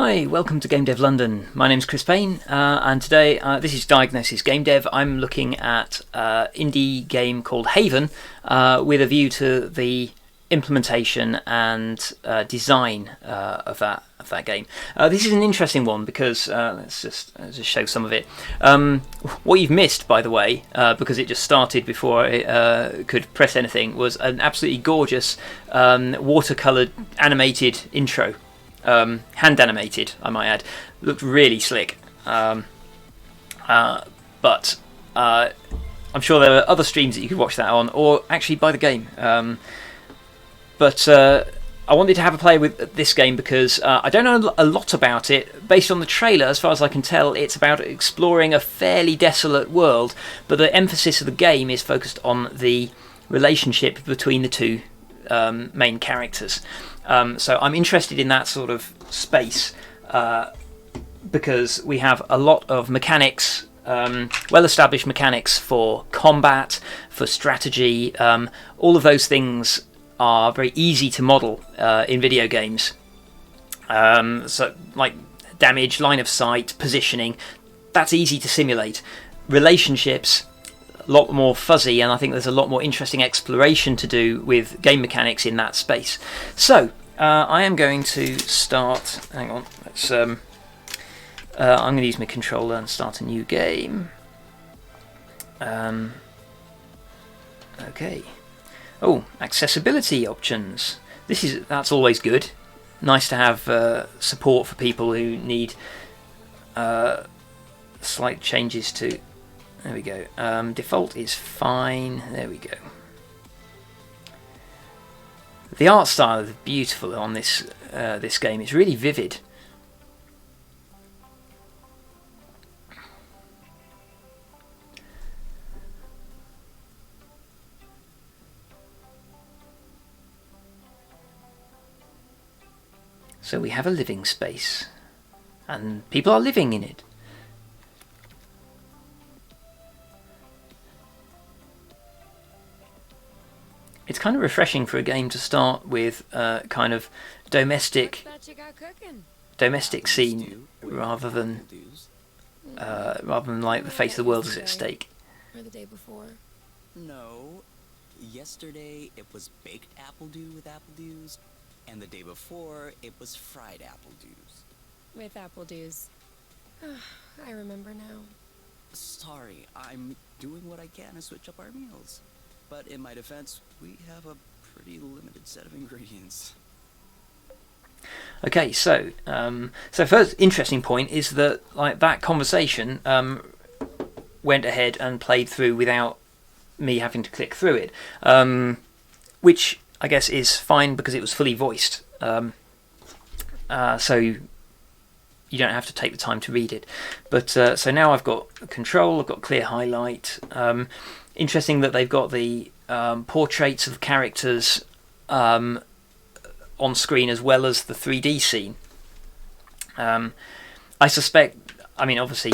Hi, welcome to Game Dev London. My name's Chris Payne, and today this is Diagnosis Game Dev. I'm looking at indie game called Haven with a view to the implementation and design of that game. This is an interesting one because let's just show some of it. What you've missed, by the way, because it just started before I could press anything, was an absolutely gorgeous watercoloured animated intro. Hand animated, I might add. Looked really slick. But I'm sure there are other streams that you could watch that on, or actually buy the game. But I wanted to have a play with this game because I don't know a lot about it. Based on the trailer, as far as I can tell, it's about exploring a fairly desolate world, but the emphasis of the game is focused on the relationship between the two main characters. So I'm interested in that sort of space because we have a lot of mechanics, well-established mechanics for combat, for strategy. All of those things are very easy to model in video games. So, like damage, line of sight, positioning, that's easy to simulate. Relationships, a lot more fuzzy, and I think there's a lot more interesting exploration to do with game mechanics in that space. So I am going to start. Hang on, let's. I'm going to use my controller and start a new game. Okay. Oh, accessibility options. That's always good. Nice to have support for people who need slight changes to. There we go. Default is fine. There we go. The art style is beautiful on this game. It's really vivid. So we have a living space, and people are living in it. It's kind of refreshing for a game to start with kind of domestic scene rather than like the face of the world is at stake. Or the day before? No. Yesterday it was baked apple dew with apple dews, and the day before it was fried apple dews. With apple dews. I remember now. Sorry, I'm doing what I can to switch up our meals. But in my defense, we have a pretty limited set of ingredients. Okay, so first interesting point is that like that conversation went ahead and played through without me having to click through it, which I guess is fine because it was fully voiced. So you don't have to take the time to read it. But so now I've got control, I've got clear highlight. Interesting that they've got the portraits of characters on screen as well as the 3D scene. I suspect, I mean, obviously,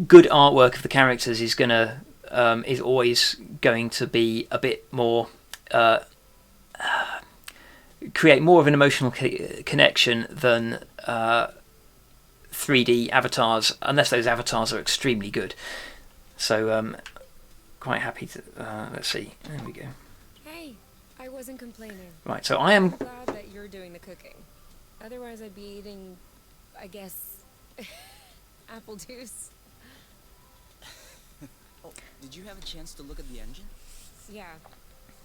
good artwork of the characters is always going to be a bit more, create more of an emotional connection than 3D avatars, unless those avatars are extremely good. So quite happy to let's see, there we go. Hey, I wasn't complaining. Right, so I am I'm glad that you're doing the cooking. Otherwise I'd be eating, I guess, apple juice. Oh, did you have a chance to look at the engine? Yeah,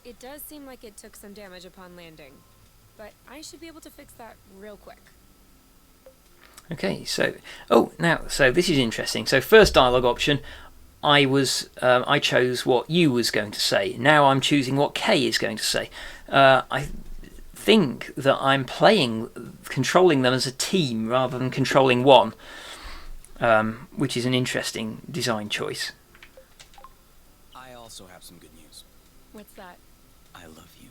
it does seem like it took some damage upon landing, but I should be able to fix that real quick. okay. So so this is interesting. So first dialogue option, I chose what you was going to say. Now I'm choosing what Kay is going to say. I think that I'm controlling them as a team rather than controlling one, which is an interesting design choice. I also have some good news. What's that? I love you.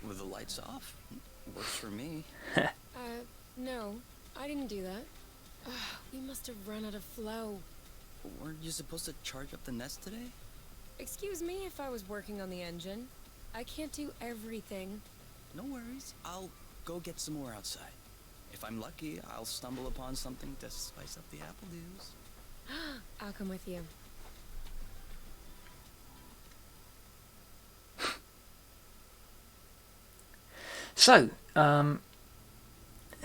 With the lights off. Works for me. No. I didn't do that. Ugh, we must have run out of flow. Weren't you supposed to charge up the nest today? Excuse me if I was working on the engine. I can't do everything. No worries. I'll go get some more outside. If I'm lucky, I'll stumble upon something to spice up the apple dews. I'll come with you. So,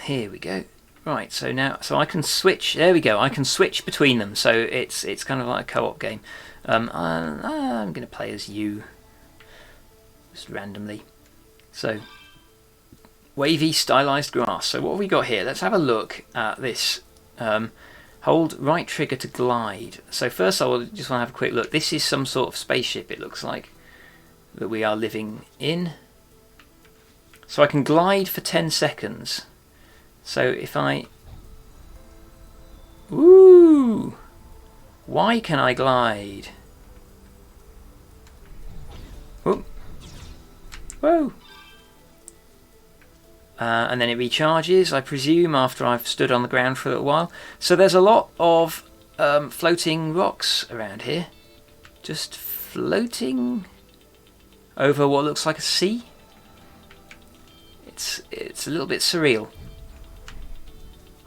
here we go. Right, so now, so I can switch. There we go. I can switch between them. So it's kind of like a co-op game. I'm going to play as you, just randomly. So, wavy stylized grass. So what have we got here? Let's have a look at this. Hold right trigger to glide. So first I will just want to have a quick look. This is some sort of spaceship, it looks like, that we are living in. So I can glide for 10 seconds. So if I... Woo! Why can I glide? Whoa! Whoa! And then it recharges, I presume, after I've stood on the ground for a little while. So there's a lot of floating rocks around here. Just floating over what looks like a sea. It's a little bit surreal.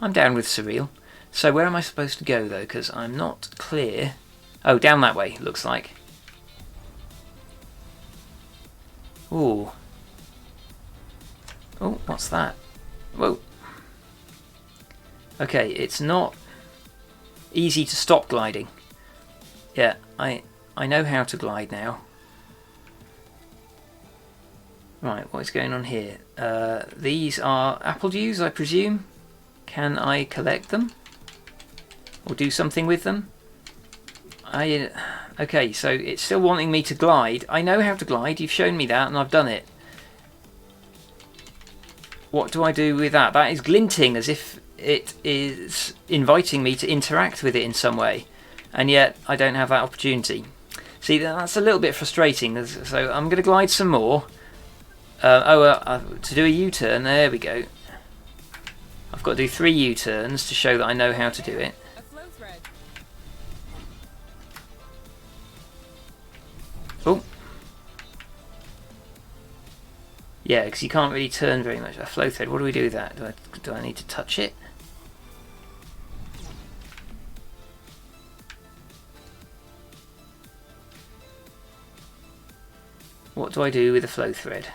I'm down with surreal. So where am I supposed to go, though? Because I'm not clear. Oh, down that way, looks like. Ooh. Oh, what's that? Whoa. Okay, it's not easy to stop gliding. Yeah, I know how to glide now. Right, what is going on here? These are apple dews, I presume. Can I collect them? Or do something with them? Okay, so it's still wanting me to glide. I know how to glide, you've shown me that and I've done it. What do I do with that? That is glinting as if it is inviting me to interact with it in some way. And yet I don't have that opportunity. See, that's a little bit frustrating. So I'm going to glide some more. To do a U-turn, there we go. I've got to do 3 U-turns to show that I know how to do it. A flow thread. Oh. Yeah, because you can't really turn very much. A flow thread, what do we do with that? Do I need to touch it? What do I do with a flow thread?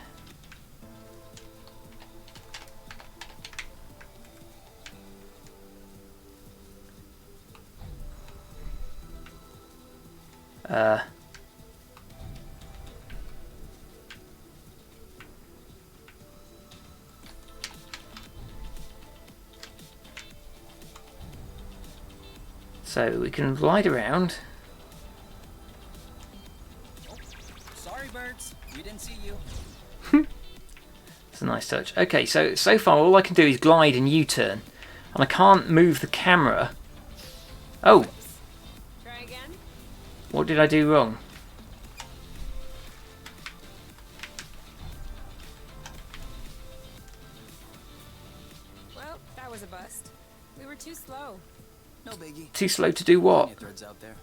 So we can glide around. Oh, sorry, birds. We didn't see you. It's a nice touch. Okay, so far all I can do is glide and U-turn. And I can't move the camera. Oh! Try again? What did I do wrong? Well, that was a bust. We were too slow. No biggie. Too slow to do what? Plenty of threads out there.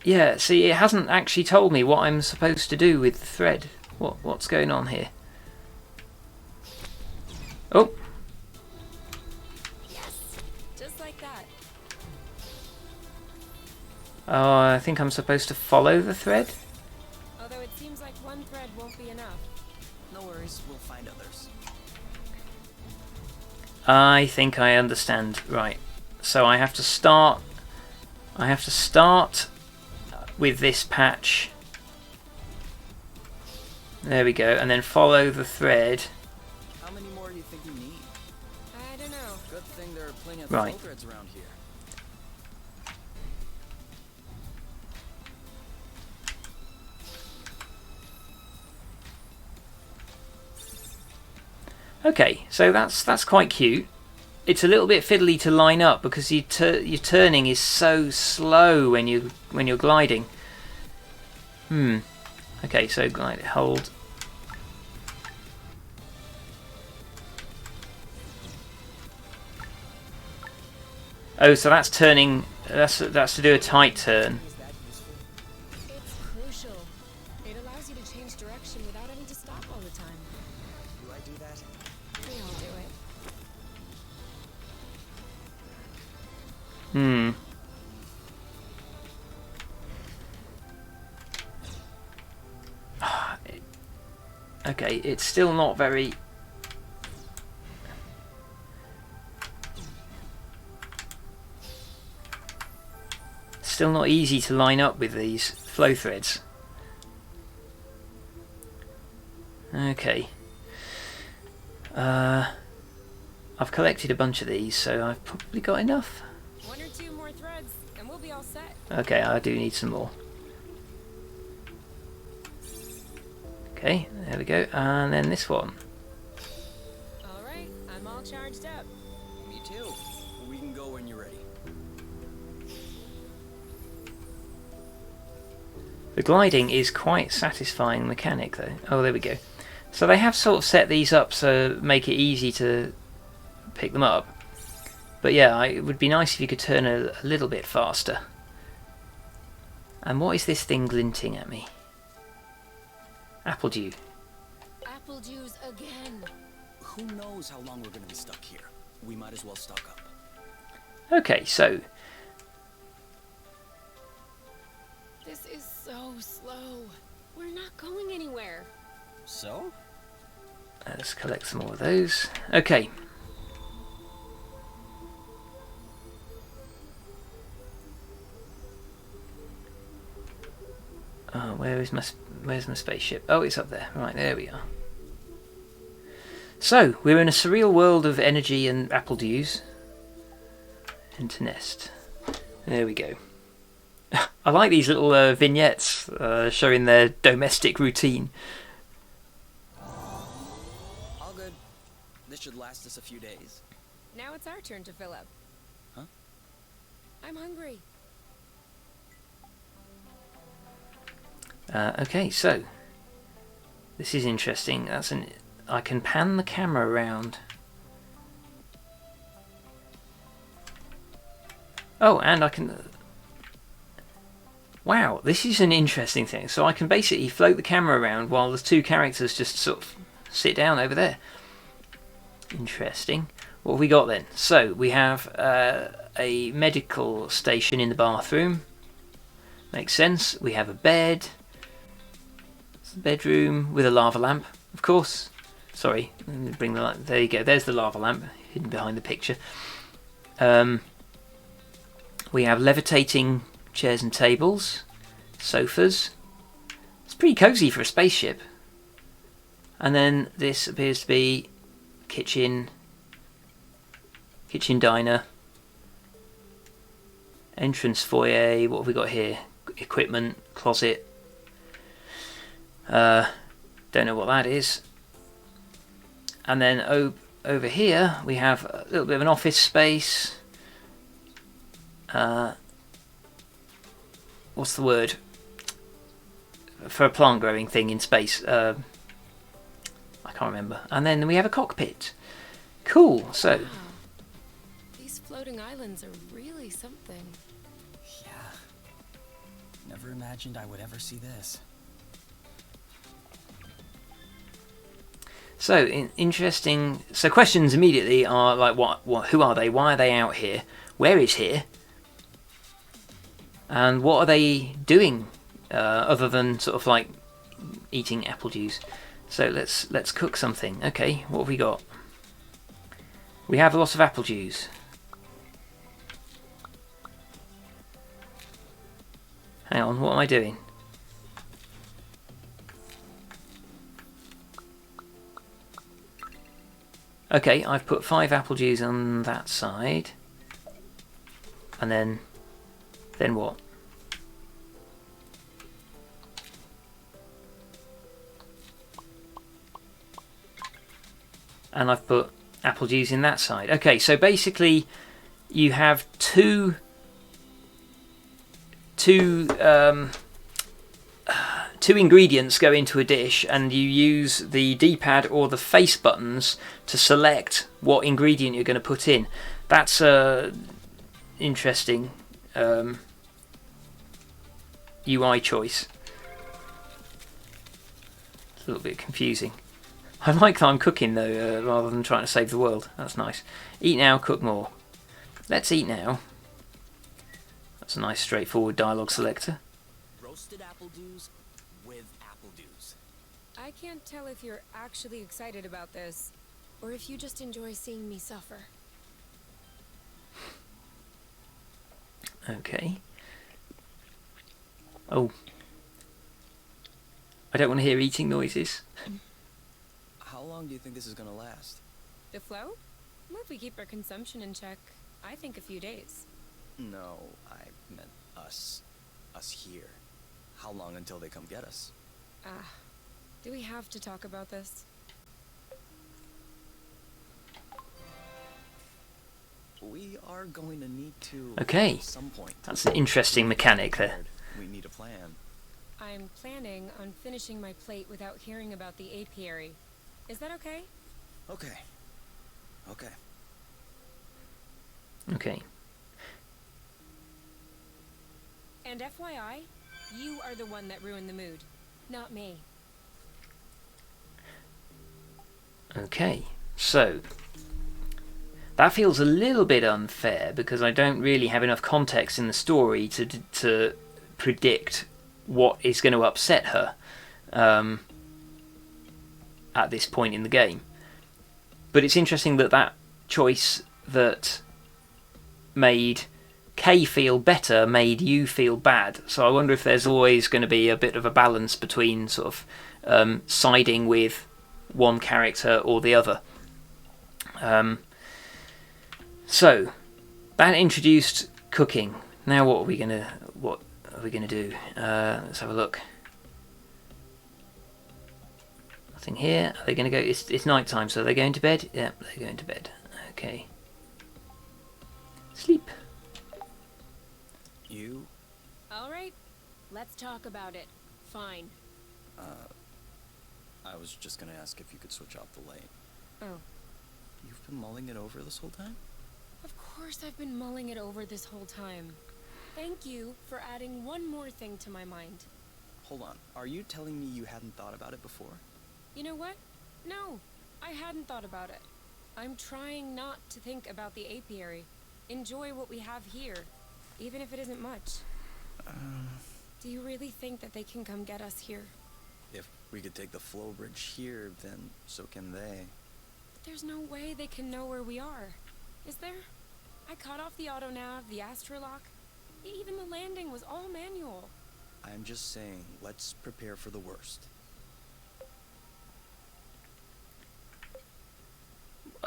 Yeah, see, it hasn't actually told me what I'm supposed to do with the thread. What's going on here? Oh! Yes! Just like that. Oh, I think I'm supposed to follow the thread? Although it seems like one thread won't be enough. No worries, we'll find others. I think I understand. Right. So I have to start with this patch. There we go, and then follow the thread. How many more do you think you need? I don't know. Good thing there are plenty of Right. flow threads around here. Okay, so that's quite cute. It's a little bit fiddly to line up because your turning is so slow when you're gliding. Okay, so glide, hold. Oh, so that's turning. That's to do a tight turn. Is that useful? It's crucial. It allows you to change direction without having to stop all the time. Do I do that? We all do it. Hmm. Okay, it's still not very. Still not easy to line up with these flow threads. Okay. I've collected a bunch of these, so I've probably got enough. 1 or 2 more threads, and we'll be all set. Okay, I do need some more. Okay, there we go. And then this one. All right, I'm all charged up. Me too. We can go when you're ready. The gliding is quite satisfying mechanic though. Oh, there we go. So they have sort of set these up so make it easy to pick them up. But yeah, it would be nice if you could turn a little bit faster. And what is this thing glinting at me? Apple dew. Apple juice again. Who knows how long we're gonna be stuck here? We might as well stock up. Okay, so This is so slow. We're not going anywhere. So? let's collect some more of those. Okay. Oh, where's my spaceship? Oh, it's up there. Right, there we are. So, we're in a surreal world of energy and apple dews. Into nest. There we go. I like these little vignettes showing their domestic routine. All good. This should last us a few days. Now it's our turn to fill up. Huh? I'm hungry. Okay, so this is interesting. I can pan the camera around. Oh, and I can. Wow, this is an interesting thing. So I can basically float the camera around while the two characters just sort of sit down over there. Interesting. What have we got then? So we have a medical station in the bathroom. Makes sense. We have a bed. Bedroom with a lava lamp, of course. Sorry, let me bring the light. There you go. There's the lava lamp hidden behind the picture. We have levitating chairs and tables, sofas. It's pretty cozy for a spaceship. And then this appears to be kitchen diner, entrance foyer. What have we got here? Equipment, closet. Don't know what that is. And then over here we have a little bit of an office space. What's the word for a plant growing thing in space? I can't remember. And then we have a cockpit. Cool. So Wow. These floating islands are really something. Yeah. Never imagined I would ever see this. So interesting. So questions immediately are like, what? Who are they? Why are they out here? Where is here? And what are they doing other than sort of like eating apple juice? So let's cook something. Okay, what have we got? We have a lot of apple juice. Hang on, what am I doing? Okay, I've put 5 apple juice on that side. And then what? And I've put apple juice in that side. Okay, so basically you have two ingredients go into a dish, and you use the D-pad or the face buttons to select what ingredient you're going to put in. That's interesting UI choice. It's a little bit confusing. I like that I'm cooking though, rather than trying to save the world. That's nice. Eat now, cook more. Let's eat now. That's a nice straightforward dialogue selector. Roasted apple dews with apple dews. I can't tell if you're actually excited about this, or if you just enjoy seeing me suffer. Okay. Oh. I don't want to hear eating noises. How long do you think this is gonna last? The flow? Well, if we keep our consumption in check, I think a few days. No, I meant us. Us here. How long until they come get us? Do we have to talk about this? We are going to need to Okay. at some point. That's an interesting mechanic there. We need a plan. I'm planning on finishing my plate without hearing about the apiary. Is that okay? Okay. Okay. Okay. And FYI, you are the one that ruined the mood, not me. Okay. So that feels a little bit unfair because I don't really have enough context in the story to predict what is going to upset her at this point in the game. But it's interesting that choice that made Kay feel better made you feel bad. So I wonder if there's always going to be a bit of a balance between sort of siding with one character or the other. So that introduced cooking. Now what are we gonna do? Let's have a look. Nothing here. Are they gonna go? It's night time, so they're going to bed. Yeah, they're going to bed. Okay. Sleep. You? All right, let's talk about it. Fine. I was just gonna ask if you could switch off the light. Oh. You've been mulling it over this whole time? Of course I've been mulling it over this whole time. Thank you for adding one more thing to my mind. Hold on. Are you telling me you hadn't thought about it before? You know what? No, I hadn't thought about it. I'm trying not to think about the apiary. Enjoy what we have here, even if it isn't much. Do you really think that they can come get us here? If we could take the flow bridge here, then so can they. There's no way they can know where we are. Is there? I cut off the auto-nav, the astrolock. Even the landing was all manual. I'm just saying, let's prepare for the worst.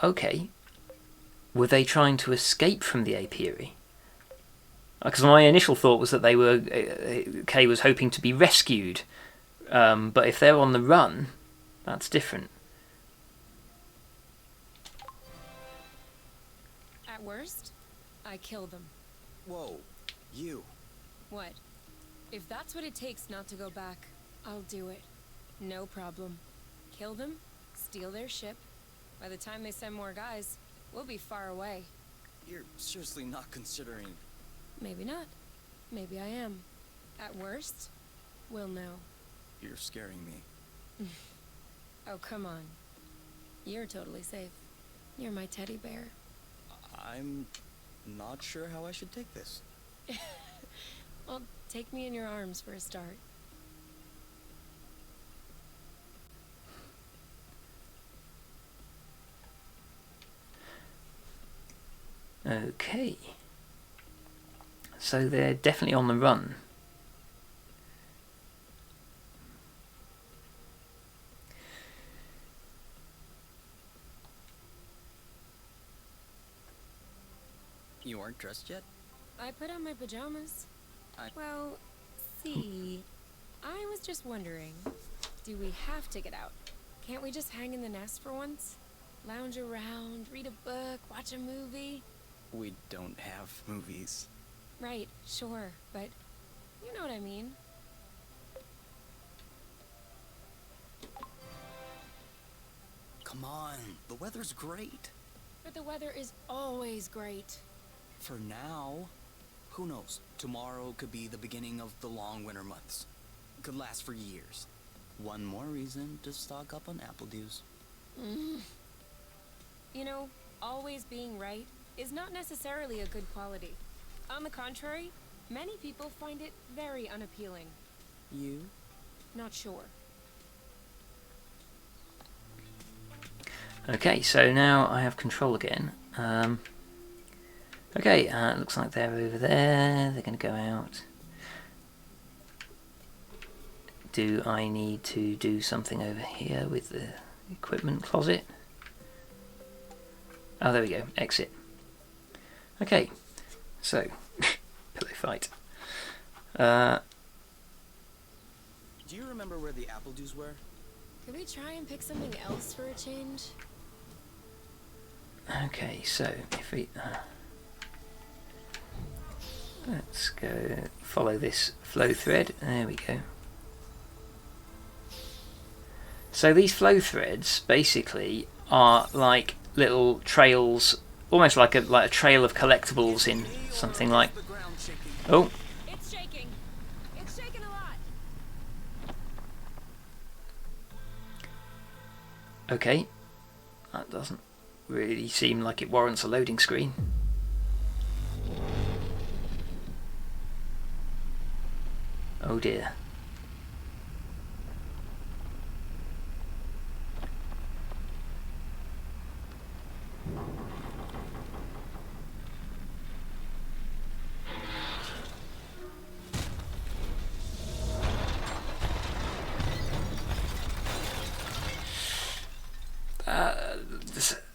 Okay. Were they trying to escape from the apiary? Because my initial thought was that they were Kay was hoping to be rescued, but if they're on the run, that's different. At worst, I kill them. Whoa, you. What? If that's what it takes not to go back, I'll do it. No problem. Kill them, steal their ship. By the time they send more guys, we'll be far away. You're seriously not considering... Maybe not. Maybe I am. At worst, we'll know. You're scaring me. Oh, come on. You're totally safe. You're my teddy bear. I'm not sure how I should take this. Well, take me in your arms for a start. Okay. So they're definitely on the run. You aren't dressed yet? I put on my pajamas. Well, see, I was just wondering, do we have to get out? Can't we just hang in the nest for once? Lounge around, read a book, watch a movie? We don't have movies. Right, sure, but you know what I mean. Come on, the weather's great. But the weather is always great. For now, who knows? Tomorrow could be the beginning of the long winter months. Could last for years. One more reason to stock up on apple dews. You know, always being right is not necessarily a good quality. On the contrary, many people find it very unappealing. You? Not sure. Okay, so now I have control again. Okay, looks like they're over there. They're going to go out. Do I need to do something over here with the equipment closet? Oh, there we go. Exit. Okay, so pillow fight. Do you remember where the apple dews were? Could we try and pick something else for a change? Okay, so if we let's go follow this flow thread. There we go. So these flow threads basically are like little trails, almost like a trail of collectibles in something like. Oh, It's shaking. It's shaking a lot. okay. That doesn't really seem like it warrants a loading screen. Oh dear.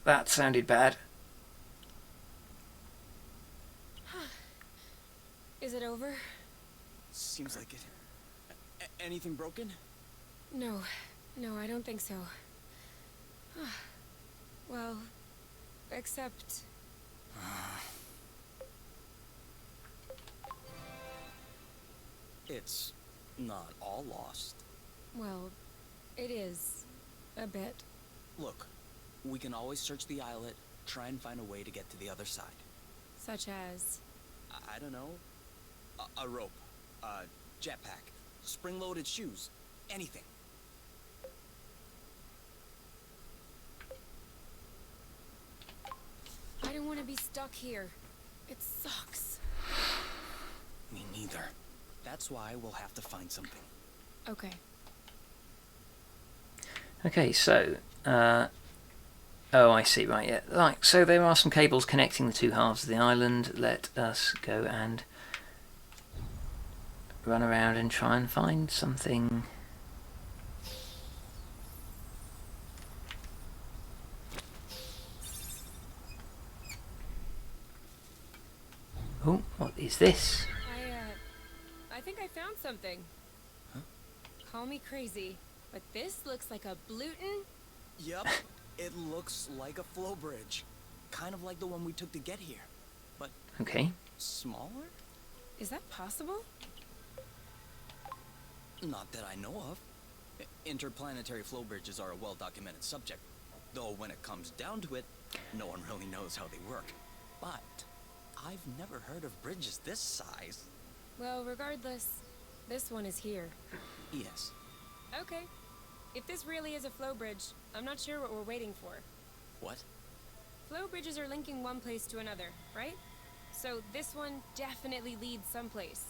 That sounded bad. Is it over? Seems like it. Anything broken? No. No, I don't think so. Well, except... It's not all lost. Well, it is. A bit. Look, we can always search the islet, try and find a way to get to the other side. Such as... I don't know. A rope, a jetpack, spring-loaded shoes, anything. I don't want to be stuck here. It sucks. Me neither. That's why we'll have to find something. Okay. Okay, so oh, I see. Right, yeah. Right, so there are some cables connecting the two halves of the island. Let us go and run around and try and find something. Oh, what is this? I think I found something. Huh? Call me crazy, but this looks like a Bluton. Yep, it looks like a flow bridge. Kind of like the one we took to get here. But Okay. smaller? Is that possible? Not that I know of. Interplanetary flow bridges are a well-documented subject, though when it comes down to it, no one really knows how they work. But I've never heard of bridges this size. Well, regardless, this one is here. Yes. Okay. If this really is a flow bridge, I'm not sure what we're waiting for. What? Flow bridges are linking one place to another, right? So this one definitely leads someplace.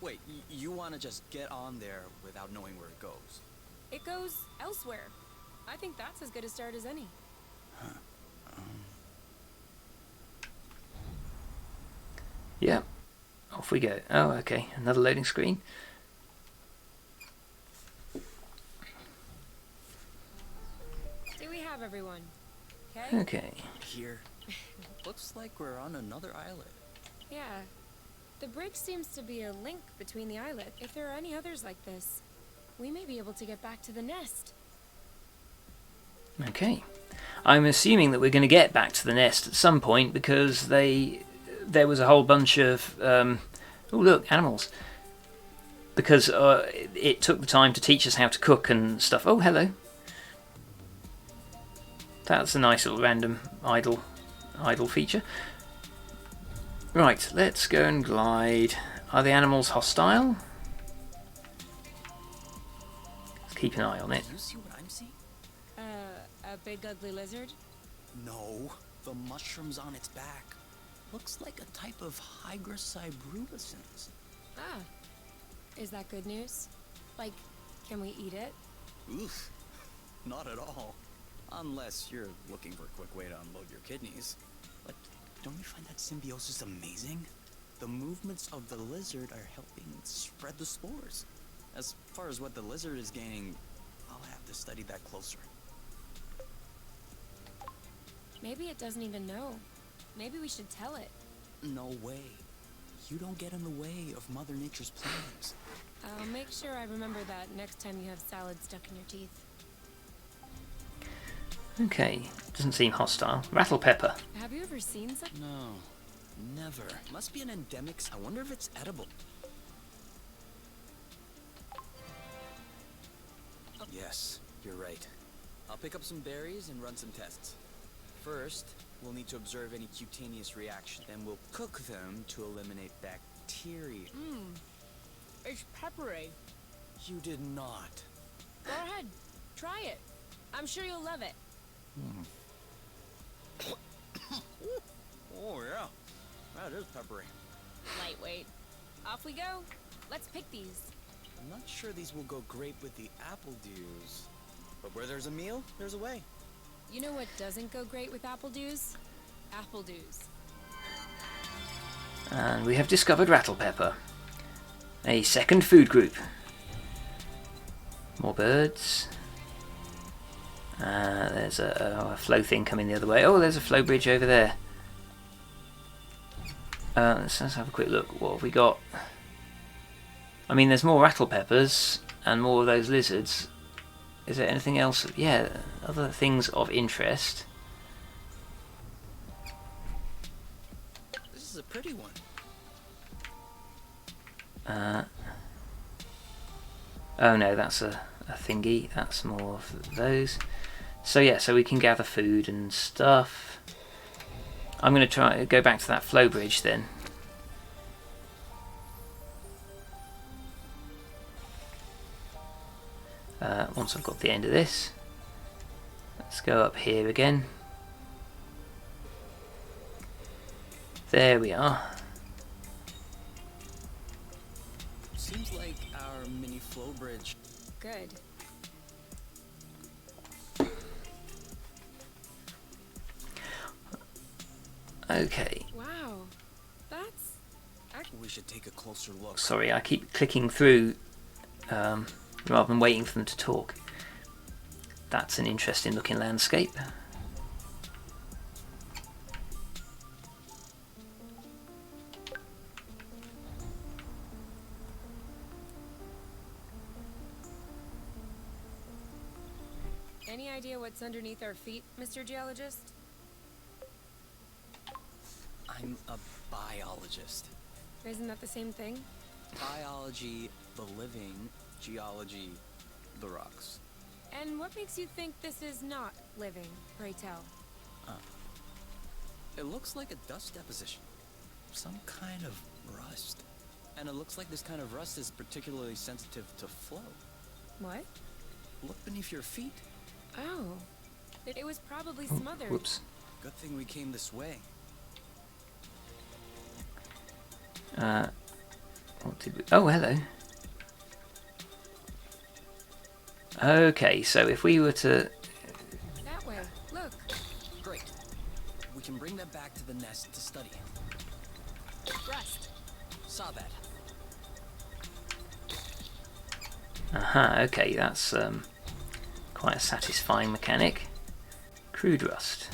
Wait, you want to just get on there without knowing where it goes? It goes elsewhere. I think that's as good a start as any. Yeah. Off we go. Oh, okay. Another loading screen. Do we have everyone? Okay? Okay. Here. Looks like we're on another islet. Yeah. The bridge seems to be a link between the islet. If there are any others like this, we may be able to get back to the nest. Okay. I'm assuming that we're going to get back to the nest at some point because there was a whole bunch of oh look, animals. Because it took the time to teach us how to cook and stuff. Oh, hello. That's a nice little random idle feature. Right, let's go and glide. Are the animals hostile? Let's keep an eye on it. Do you see what I'm seeing? A big ugly lizard? No, the mushrooms on its back. Looks like a type of hygroscybrubescens. Ah. Is that good news? Like, can we eat it? Oof, not at all. Unless you're looking for a quick way to unload your kidneys. But don't you find that symbiosis amazing? The movements of the lizard are helping spread the spores. As far as what the lizard is gaining, I'll have to study that closer. Maybe it doesn't even know. Maybe we should tell it. No way. You don't get in the way of Mother Nature's plans. I'll make sure I remember that next time you have salad stuck in your teeth. Okay, doesn't seem hostile. Rattle pepper. Have you ever seen such? No, never. Must be an endemic. I wonder if it's edible. Yes, you're right. I'll pick up some berries and run some tests. First, we'll need to observe any cutaneous reaction. Then we'll cook them to eliminate bacteria. It's peppery. You did not. Go ahead, try it. I'm sure you'll love it. Oh yeah, that is peppery. Lightweight. Off we go. Let's pick these. I'm not sure these will go great with the apple dews. But where there's a meal, there's a way. You know what doesn't go great with apple dews? Apple dews. And we have discovered rattle pepper. A second food group. More birds. There's a flow thing coming the other way. Oh, there's a flow bridge over there. Let's have a quick look. What have we got? I mean, there's more rattle peppers and more of those lizards. Is there anything else? Yeah, other things of interest. This is a pretty one. Oh no, that's a thingy. That's more of those. So yeah, so we can gather food and stuff. I'm going to try go back to that flow bridge then. Once I've got the end of this, let's go up here again. There we are. Seems like our mini flow bridge. Good. Okay. Wow. That's... We should take a closer look. Sorry, I keep clicking through rather than waiting for them to talk. That's an interesting looking landscape. Any idea what's underneath our feet, Mr. Geologist? I'm a biologist. Isn't that the same thing? Biology, the living. Geology, the rocks. And what makes you think this is not living, pray tell? It looks like a dust deposition. Some kind of rust. And it looks like this kind of rust is particularly sensitive to flow. What? Look beneath your feet. Oh. It was probably smothered. Whoops. Good thing we came this way. What did we... Oh, hello. Okay, so if we were to... That way. Look. Great. We can bring that back to the nest to study. Rust. Saw that. Aha, okay, that's quite a satisfying mechanic. Crude rust.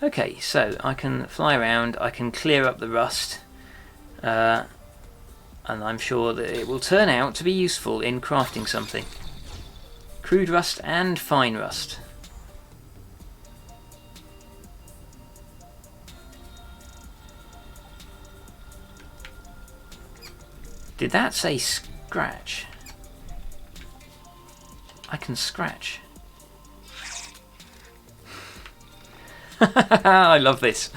Okay, so I can fly around, I can clear up the rust, and I'm sure that it will turn out to be useful in crafting something. Crude rust and fine rust. Did that say scratch? I can scratch. I love this.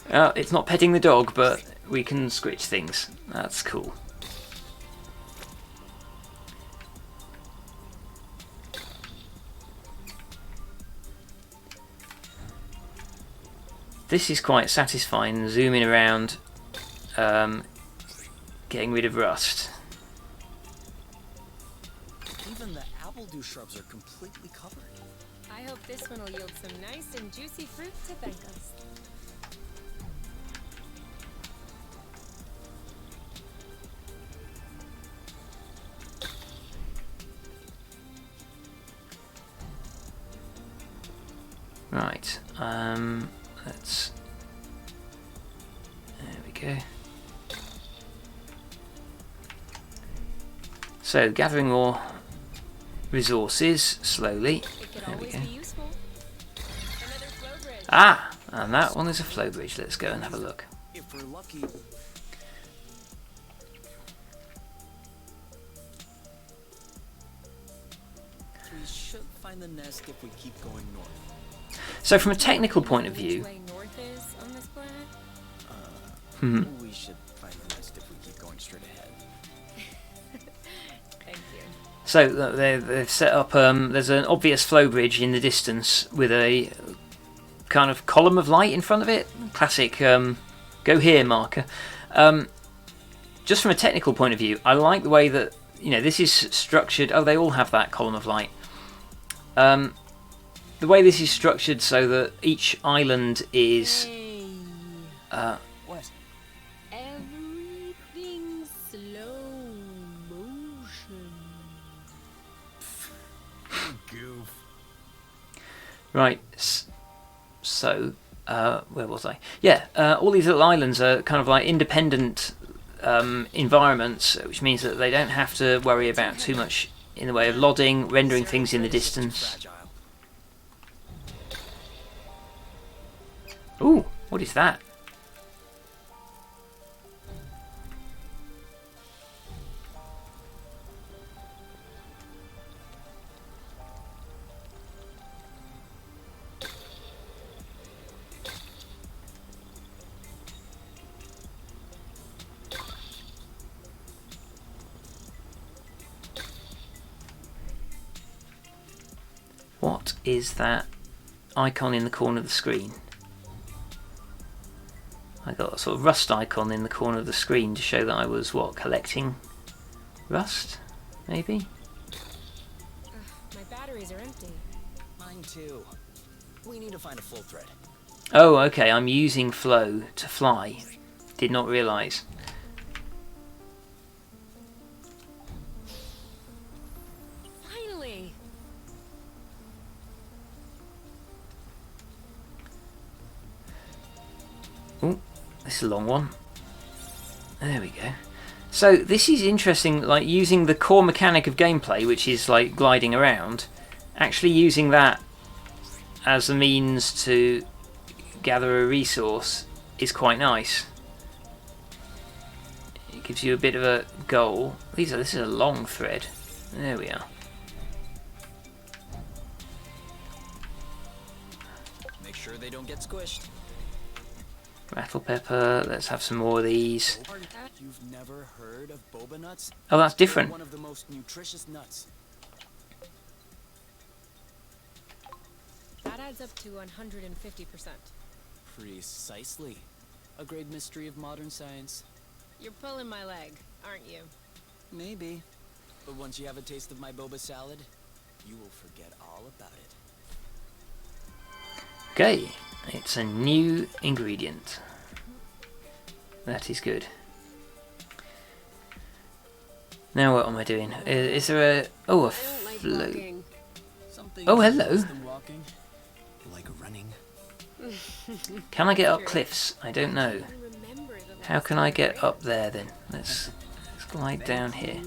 It's not petting the dog, but we can scritch things. That's cool. This is quite satisfying, zooming around, getting rid of rust. Even the apple dew shrubs are completely covered. I hope this one will yield some nice and juicy fruit to thank us. Right, let's... There we go. So, gathering more resources, slowly. There we go. Ah! And that one is a flow bridge. Let's go and have a look. If we're lucky. We should find the nest if we keep going north. So from a technical point of view... We should find the nest if we keep going straight ahead. Thank you. So they've set up, there's an obvious flow bridge in the distance with a kind of column of light in front of it. Classic go here marker. Just from a technical point of view, I like the way that, this is structured. Oh, they all have that column of light. The way this is structured so that each island is... What? Everything's slow motion. Goof. Right, so, where was I? Yeah, all these little islands are kind of like independent environments, which means that they don't have to worry about too much in the way of lodding, rendering things in the distance. Ooh, what is that? What is that icon in the corner of the screen? I got a sort of rust icon in the corner of the screen to show that I was, collecting rust, maybe? My batteries are empty. Mine too. We need to find a flow thread. Oh, okay, I'm using flow to fly. Did not realise. Finally! Oh, this is a long one. There we go. So this is interesting, like using the core mechanic of gameplay, which is like gliding around, actually using that as a means to gather a resource is quite nice. It gives you a bit of a goal. This is a long thread. There we are. Make sure they don't get squished. Rattle pepper, let's have some more of these. You've never heard of boba nuts? Oh, that's different. One of the most nutritious nuts. That adds up to 150%. Precisely. A great mystery of modern science. You're pulling my leg, aren't you? Maybe. But once you have a taste of my boba salad, you will forget all about it. Okay, it's a new ingredient. That is good. Now what am I doing? Is there a... Oh, a float. Oh, hello. Like running. Can I get up cliffs? I don't know. How can I get up there then? Let's glide down here.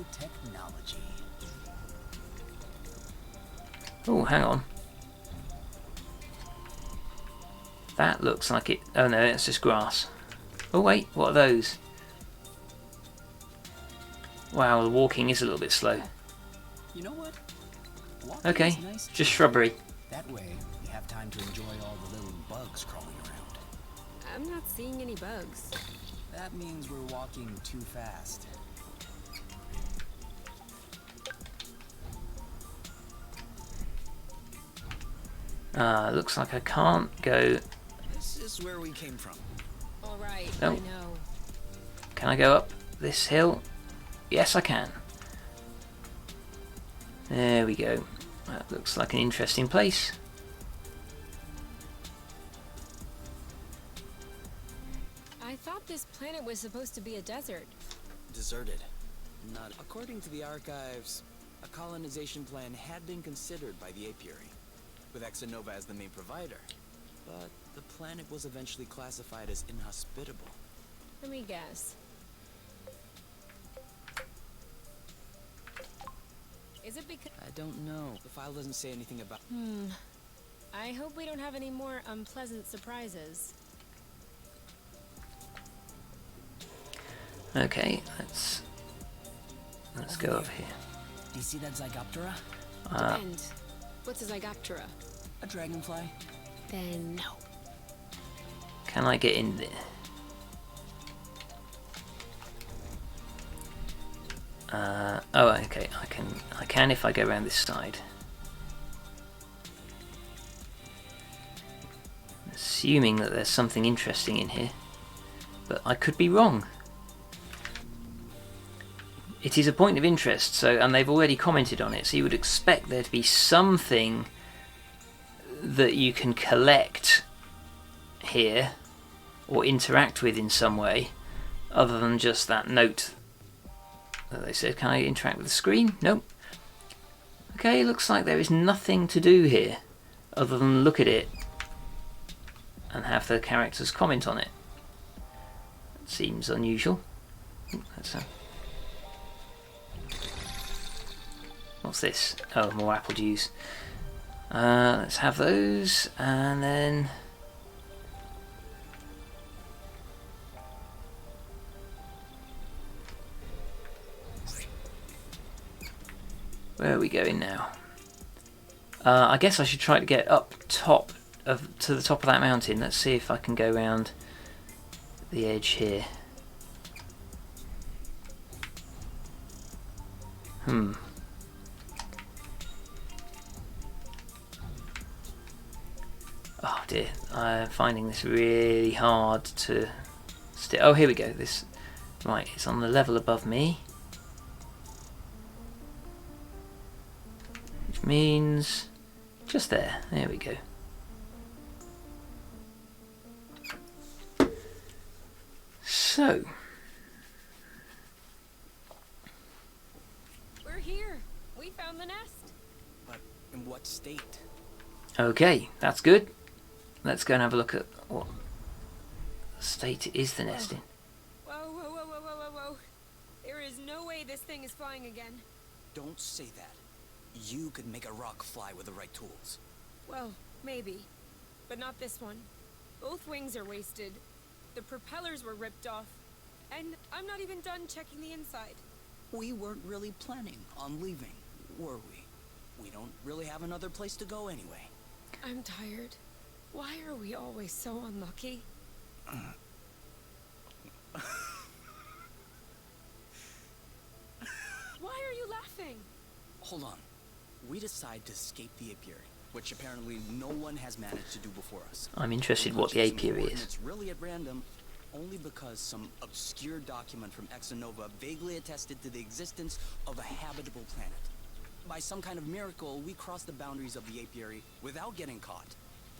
Oh, hang on. That looks like it... Oh no, it's just grass. Oh wait, what are those? Wow, the walking is a little bit slow. You know what? Walking Okay, is nice just too. shrubbery. That way, we have time to enjoy all the little bugs crawling around. I'm not seeing any bugs. That means we're walking too fast. Looks like I can't go. This is where we came from. All right, Oh. I know. Can I go up this hill? Yes, I can. There we go. That looks like an interesting place. I thought this planet was supposed to be a desert. Deserted. Not according to the archives. A colonization plan had been considered by the apiary, with Exonova as the main provider. But the planet was eventually classified as inhospitable. Let me guess. Is it because... I don't know. The file doesn't say anything about... I hope we don't have any more unpleasant surprises. Okay, let's go up here. Do you see that Zygoptera? And what's a Zygoptera? A dragonfly? Then no. Can I get in there? Oh, okay. I can if I go around this side. Assuming that there's something interesting in here, but I could be wrong. It is a point of interest, and they've already commented on it, so you would expect there to be something that you can collect here or interact with in some way other than just that note that they said. Can I interact with the screen? Nope. Okay, looks like there is nothing to do here other than look at it and have the characters comment on it. That seems unusual. What's this? Oh, more apple juice. Let's have those, and then where are we going now? I guess I should try to get up top to the top of that mountain. Let's see if I can go around the edge here. Oh dear, I'm finding this really hard to steer. Oh, here we go. Right, it's on the level above me. Which means just there. There we go. So, We're here. We found the nest. But in what state? okay, that's good. Let's go and have a look at what state it is the nest in. Whoa, whoa, whoa, whoa, whoa, whoa, whoa. There is no way this thing is flying again. Don't say that. You could make a rock fly with the right tools. Well, maybe. But not this one. Both wings are wasted. The propellers were ripped off. And I'm not even done checking the inside. We weren't really planning on leaving, were we? We don't really have another place to go anyway. I'm tired. Why are we always so unlucky? Why are you laughing? Hold on. We decide to escape the apiary, which apparently no one has managed to do before us. I'm interested what the apiary is. It's really at random, only because some obscure document from Exonova vaguely attested to the existence of a habitable planet. By some kind of miracle, we cross the boundaries of the apiary without getting caught.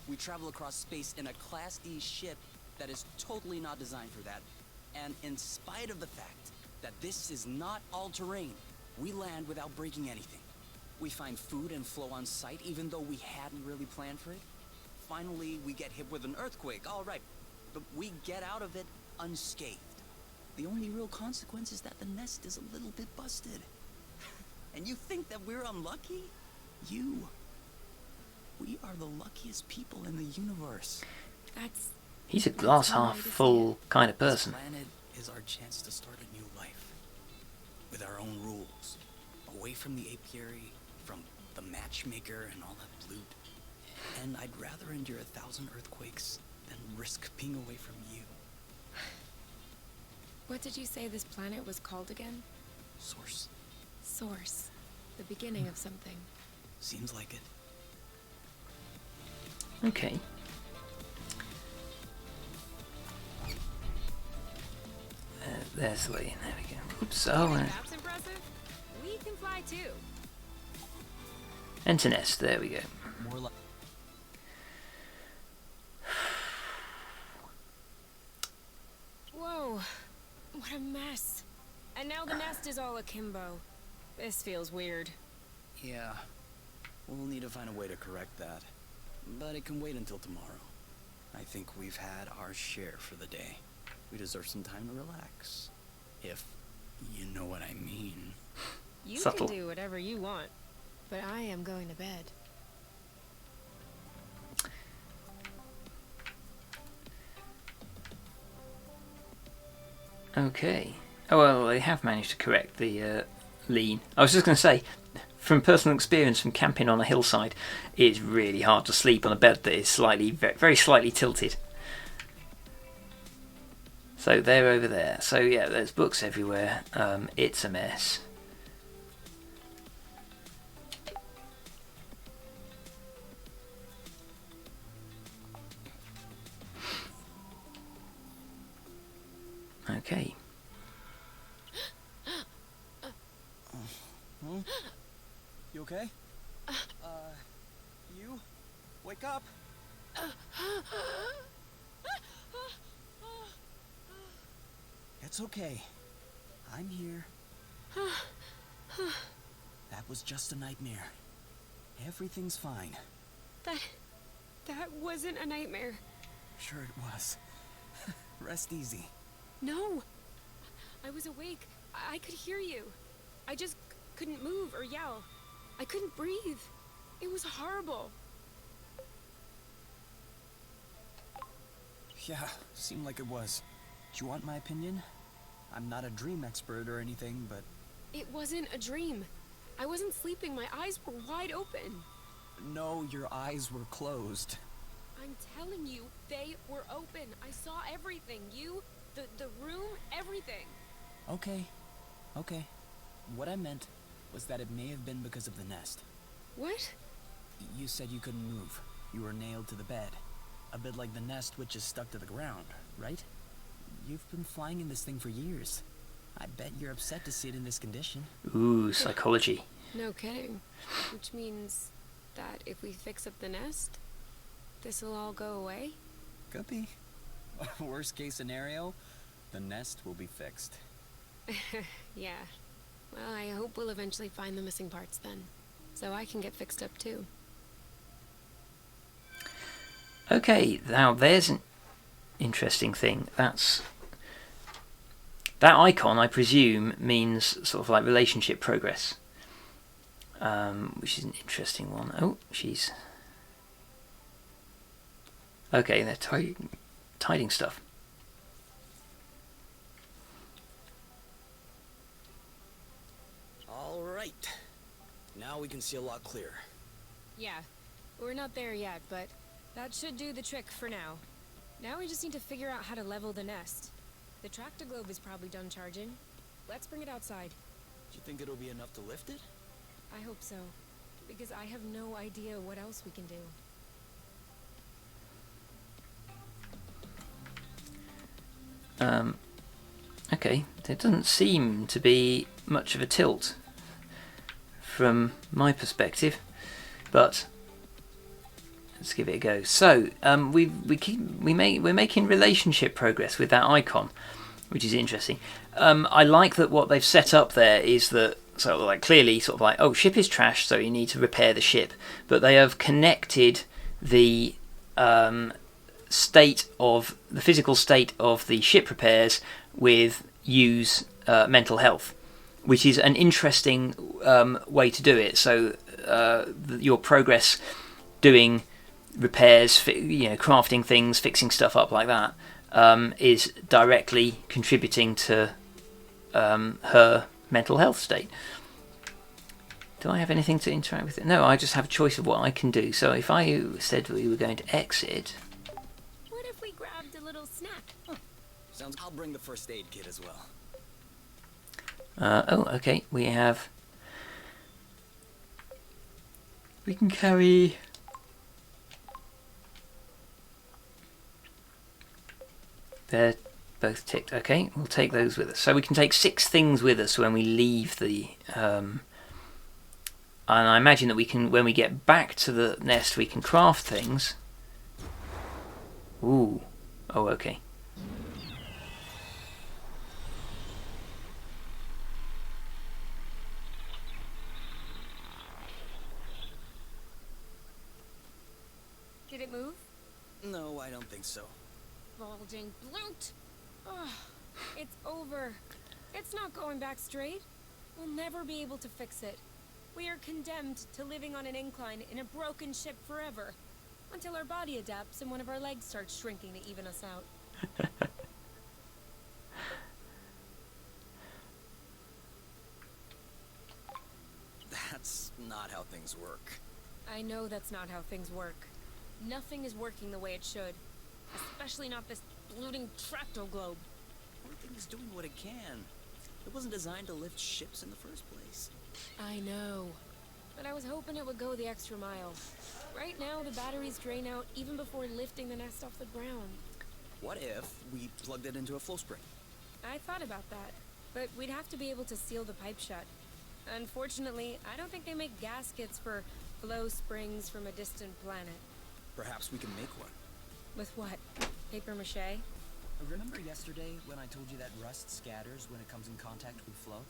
We travel across space in a Class D ship that is totally not designed for that. And in spite of the fact that this is not all-terrain, we land without breaking anything. We find food and flow on site, even though we hadn't really planned for it. Finally, we get hit with an earthquake, all right, but we get out of it unscathed. The only real consequence is that the nest is a little bit busted. And you think that we're unlucky? We are the luckiest people in the universe. He's a glass half full kind of person. This planet is our chance to start a new life. With our own rules. Away from the apiary, from the matchmaker and all that loot. And I'd rather endure 1,000 earthquakes than risk being away from you. What did you say this planet was called again? Source. Source. The beginning of something. Seems like it. Okay. There's the way in. There we go. Oops. Oh, That's impressive. We can fly too. enter nest. There we go. More like... Whoa. What a mess. And now the nest is all akimbo. This feels weird. Yeah. We'll need to find a way to correct that. But it can wait until tomorrow. I think we've had our share for the day. We deserve some time to relax. If you know what I mean. You Subtle. can do whatever you want, but I am going to bed. Okay. Oh well, they have managed to correct the lean. I was just going to say, from personal experience from camping on a hillside, it's really hard to sleep on a bed that is slightly, very slightly tilted. So they're over there. So yeah, there's books everywhere. It's a mess. Okay. You okay? You? Wake up! It's okay. I'm here. That was just a nightmare. Everything's fine. That wasn't a nightmare. Sure it was. Rest easy. No. I was awake. I could hear you. I just couldn't move or yell. I couldn't breathe. It was horrible. Yeah, seemed like it was. Do you want my opinion? I'm not a dream expert or anything, but... It wasn't a dream. I wasn't sleeping. My eyes were wide open. No, your eyes were closed. I'm telling you, they were open. I saw everything. You, the room, everything. Okay. What I meant was that it may have been because of the nest. What? You said you couldn't move. You were nailed to the bed. A bit like the nest which is stuck to the ground, right? You've been flying in this thing for years. I bet you're upset to see it in this condition. Ooh, psychology. No kidding. Which means that if we fix up the nest, this'll all go away? Could be. Worst case scenario, the nest will be fixed. Yeah. Well, I hope we'll eventually find the missing parts then. So I can get fixed up too. Okay, now there's an interesting thing. That icon, I presume, means sort of like relationship progress, which is an interesting one. Oh, she's okay. They're tiding stuff. All right. Now we can see a lot clearer. Yeah. We're not there yet, but that should do the trick for now. Now we just need to figure out how to level the nest. The tractor globe is probably done charging. Let's bring it outside. Do you think it'll be enough to lift it? I hope so. Because I have no idea what else we can do. Okay, there doesn't seem to be much of a tilt from my perspective, but let's give it a go. So we're making relationship progress with that icon, which is interesting. I like that what they've set up there is that so like clearly sort of like, oh, ship is trashed, so you need to repair the ship, but they have connected the physical state of the ship repairs with Yu's mental health, which is an interesting way to do it. So your progress doing repairs, crafting things, fixing stuff up like that, is directly contributing to her mental health state. Do I have anything to interact with it? No, I just have a choice of what I can do. So if I said we were going to exit... What if we grabbed a little snack? Sounds. I'll bring the first aid kit as well. Oh, okay. We have... We can carry... They're both ticked. Okay, we'll take those with us. So we can take 6 things with us when we leave the... and I imagine that we can, when we get back to the nest, we can craft things. Ooh. Oh, okay. Did it move? No, I don't think so. Bulging bloat! Oh, it's over. It's not going back straight. We'll never be able to fix it. We are condemned to living on an incline in a broken ship forever. Until our body adapts and one of our legs starts shrinking to even us out. That's not how things work. I know that's not how things work. Nothing is working the way it should. Especially not this bloating tracto globe. Everything is doing what it can. It wasn't designed to lift ships in the first place. I know. But I was hoping it would go the extra mile. Right now, the batteries drain out even before lifting the nest off the ground. What if we plugged it into a flow spring? I thought about that, but we'd have to be able to seal the pipe shut. Unfortunately, I don't think they make gaskets for flow springs from a distant planet. Perhaps we can make one. With what? Paper mache? Remember yesterday when I told you that rust scatters when it comes in contact with flow?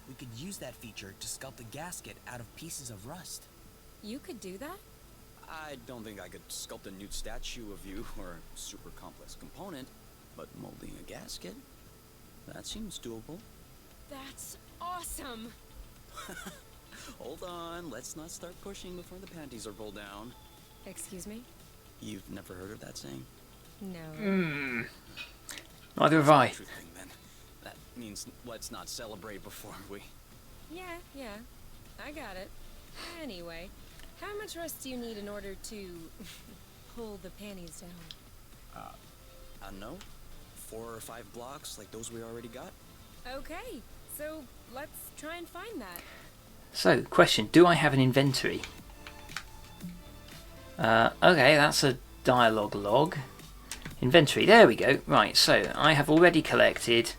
We could use that feature to sculpt a gasket out of pieces of rust. You could do that? I don't think I could sculpt a nude statue of you or a super complex component, but molding a gasket? That seems doable. That's awesome! Hold on, let's not start pushing before the panties are pulled down. Excuse me? You've never heard of that saying? No. Neither have I. True thing, then. That means let's not celebrate before we... Yeah, I got it. Anyway, how much rust do you need in order to hold the panties down? I don't know. 4 or 5 blocks like those we already got? Okay, so let's try and find that. So, question, do I have an inventory? Okay, that's a dialogue log. Inventory, there we go. Right, so I have already collected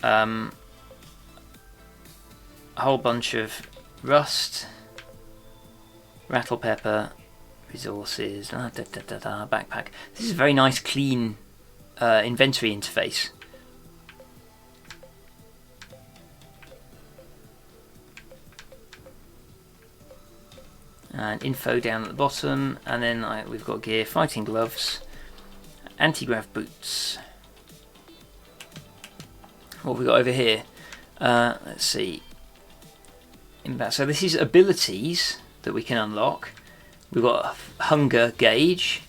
a whole bunch of rust, rattle pepper, resources, backpack. This is a very nice, clean inventory interface. And info down at the bottom, and then we've got gear, fighting gloves, anti-grav boots. What have we got over here? Let's see. So this is abilities that we can unlock. We've got a hunger gauge,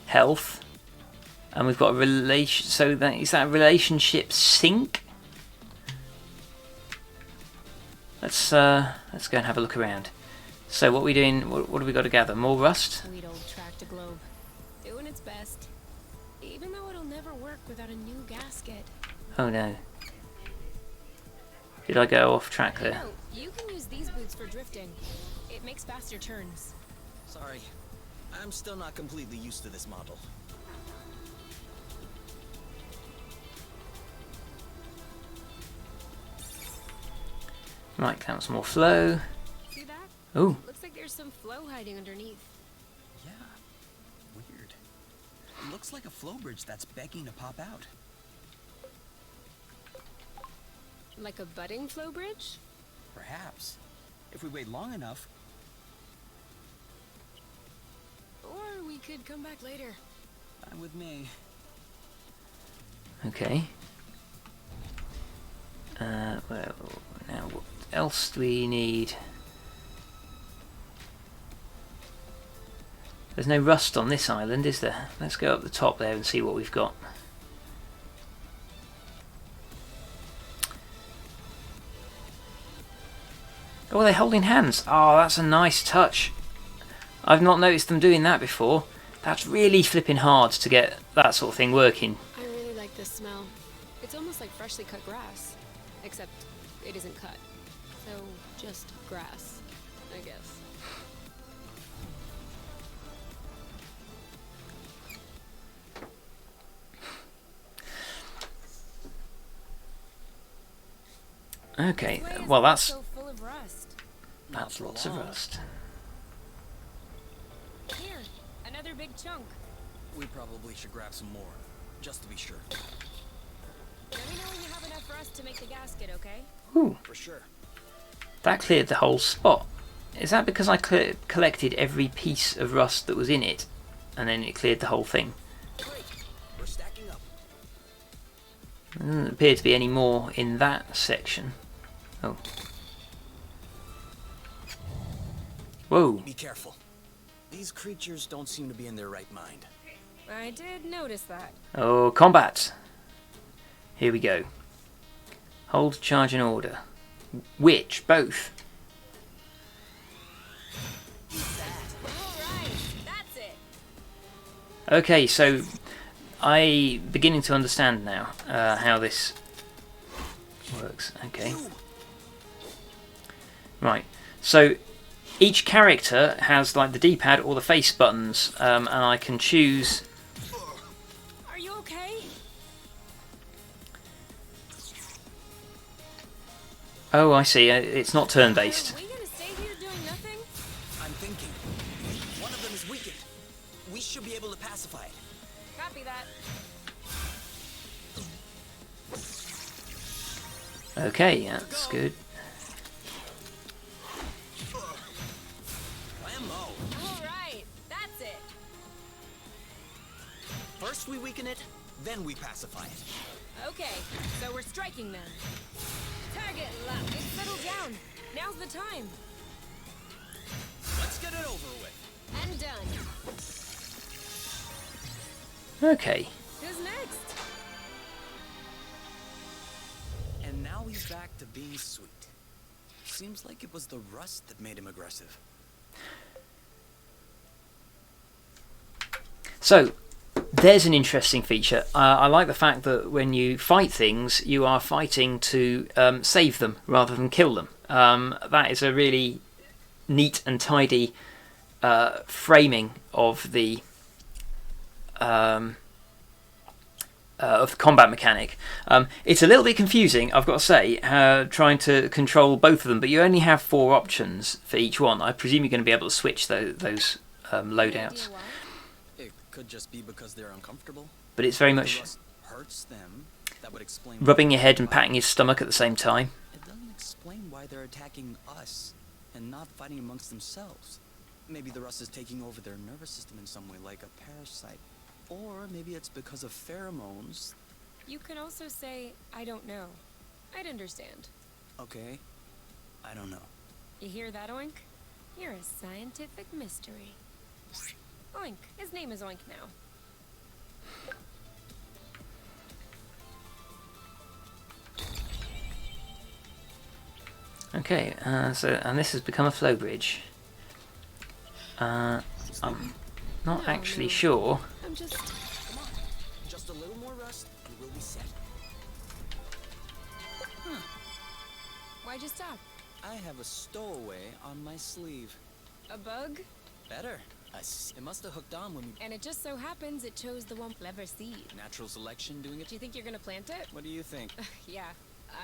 health, and we've got a relation. So is that a relationship sync? Let's go and have a look around. So what are we doing? What have we got to gather? More rust? Sweet old tractor globe. Doing its best. Even though it'll never work without a new gasket. Oh no. Did I go off track there? No, you can use these boots for drifting. It makes faster turns. Sorry. I'm still not completely used to this model. Right, count some more flow. See that? Oh, Looks like there's some flow hiding underneath. Yeah, weird. Looks like a flow bridge that's begging to pop out. Like a budding flow bridge? Perhaps. If we wait long enough. Or we could come back later. Fine with me. okay. Well, now what else do we need? There's no rust on this island, is there? Let's go up the top there and see what we've got. Oh, they're holding hands. Oh, that's a nice touch. I've not noticed them doing that before. That's really flipping hard to get that sort of thing working. I really like this smell. It's almost like freshly cut grass. Except it isn't cut. So, just grass, I guess. Okay, well that's So full of rust. lots of rust. Here, another big chunk. We probably should grab some more, just to be sure. Let me know when you have enough rust to make the gasket, okay? Ooh, For sure. that cleared the whole spot. Is that because I collected every piece of rust that was in it, and then it cleared the whole thing? Great. We're stacking up. There doesn't appear to be any more in that section. Oh. Whoa. Be careful. These creatures don't seem to be in their right mind. I did notice that. Oh, combat. Here we go. Hold, charge, and order. Which? Both. Alright, that's it. Okay, so I beginning to understand now how this works. Okay. Right. So each character has like the D-pad or the face buttons, and I can choose. Are you okay? Oh, I see. It's not turn-based. Are we gonna stay here doing nothing? I'm thinking. One of them is weakened. We should be able to pacify it. Copy that. Okay, that's good. Blammo. Alright, that's it. First we weaken it, then we pacify it. Okay, so we're striking them. Target lock. It's settled down. Now's the time. Let's get it over with. And done. Okay. Who's next? And now he's back to being sweet. Seems like it was the rust that made him aggressive. So, there's an interesting feature. I like the fact that when you fight things, you are fighting to save them rather than kill them. That is a really neat and tidy framing of the combat mechanic. It's a little bit confusing, I've got to say, trying to control both of them, but you only have 4 options for each one. I presume you're going to be able to switch those loadouts. It could just be because they're uncomfortable. But it's very The much rust hurts them. That would explain rubbing your head and why. patting your stomach at the same time. It doesn't explain why they're attacking us and not fighting amongst themselves. Maybe the rust is taking over their nervous system in some way, like a parasite. Or maybe it's because of pheromones. You can also say, I don't know. I'd understand. Okay, I don't know. You hear that, Oink? You're a scientific mystery. Oink. His name is Oink now. Okay, and this has become a flow bridge. I'm not actually sure. I'm just... Come on, just a little more rust and we'll be set. Why'd you stop? I have a stowaway on my sleeve. A bug? Better. It must have hooked on when we... And it just so happens it chose the one clever seed. Natural selection doing it? Do you think you're gonna plant it? What do you think? Yeah.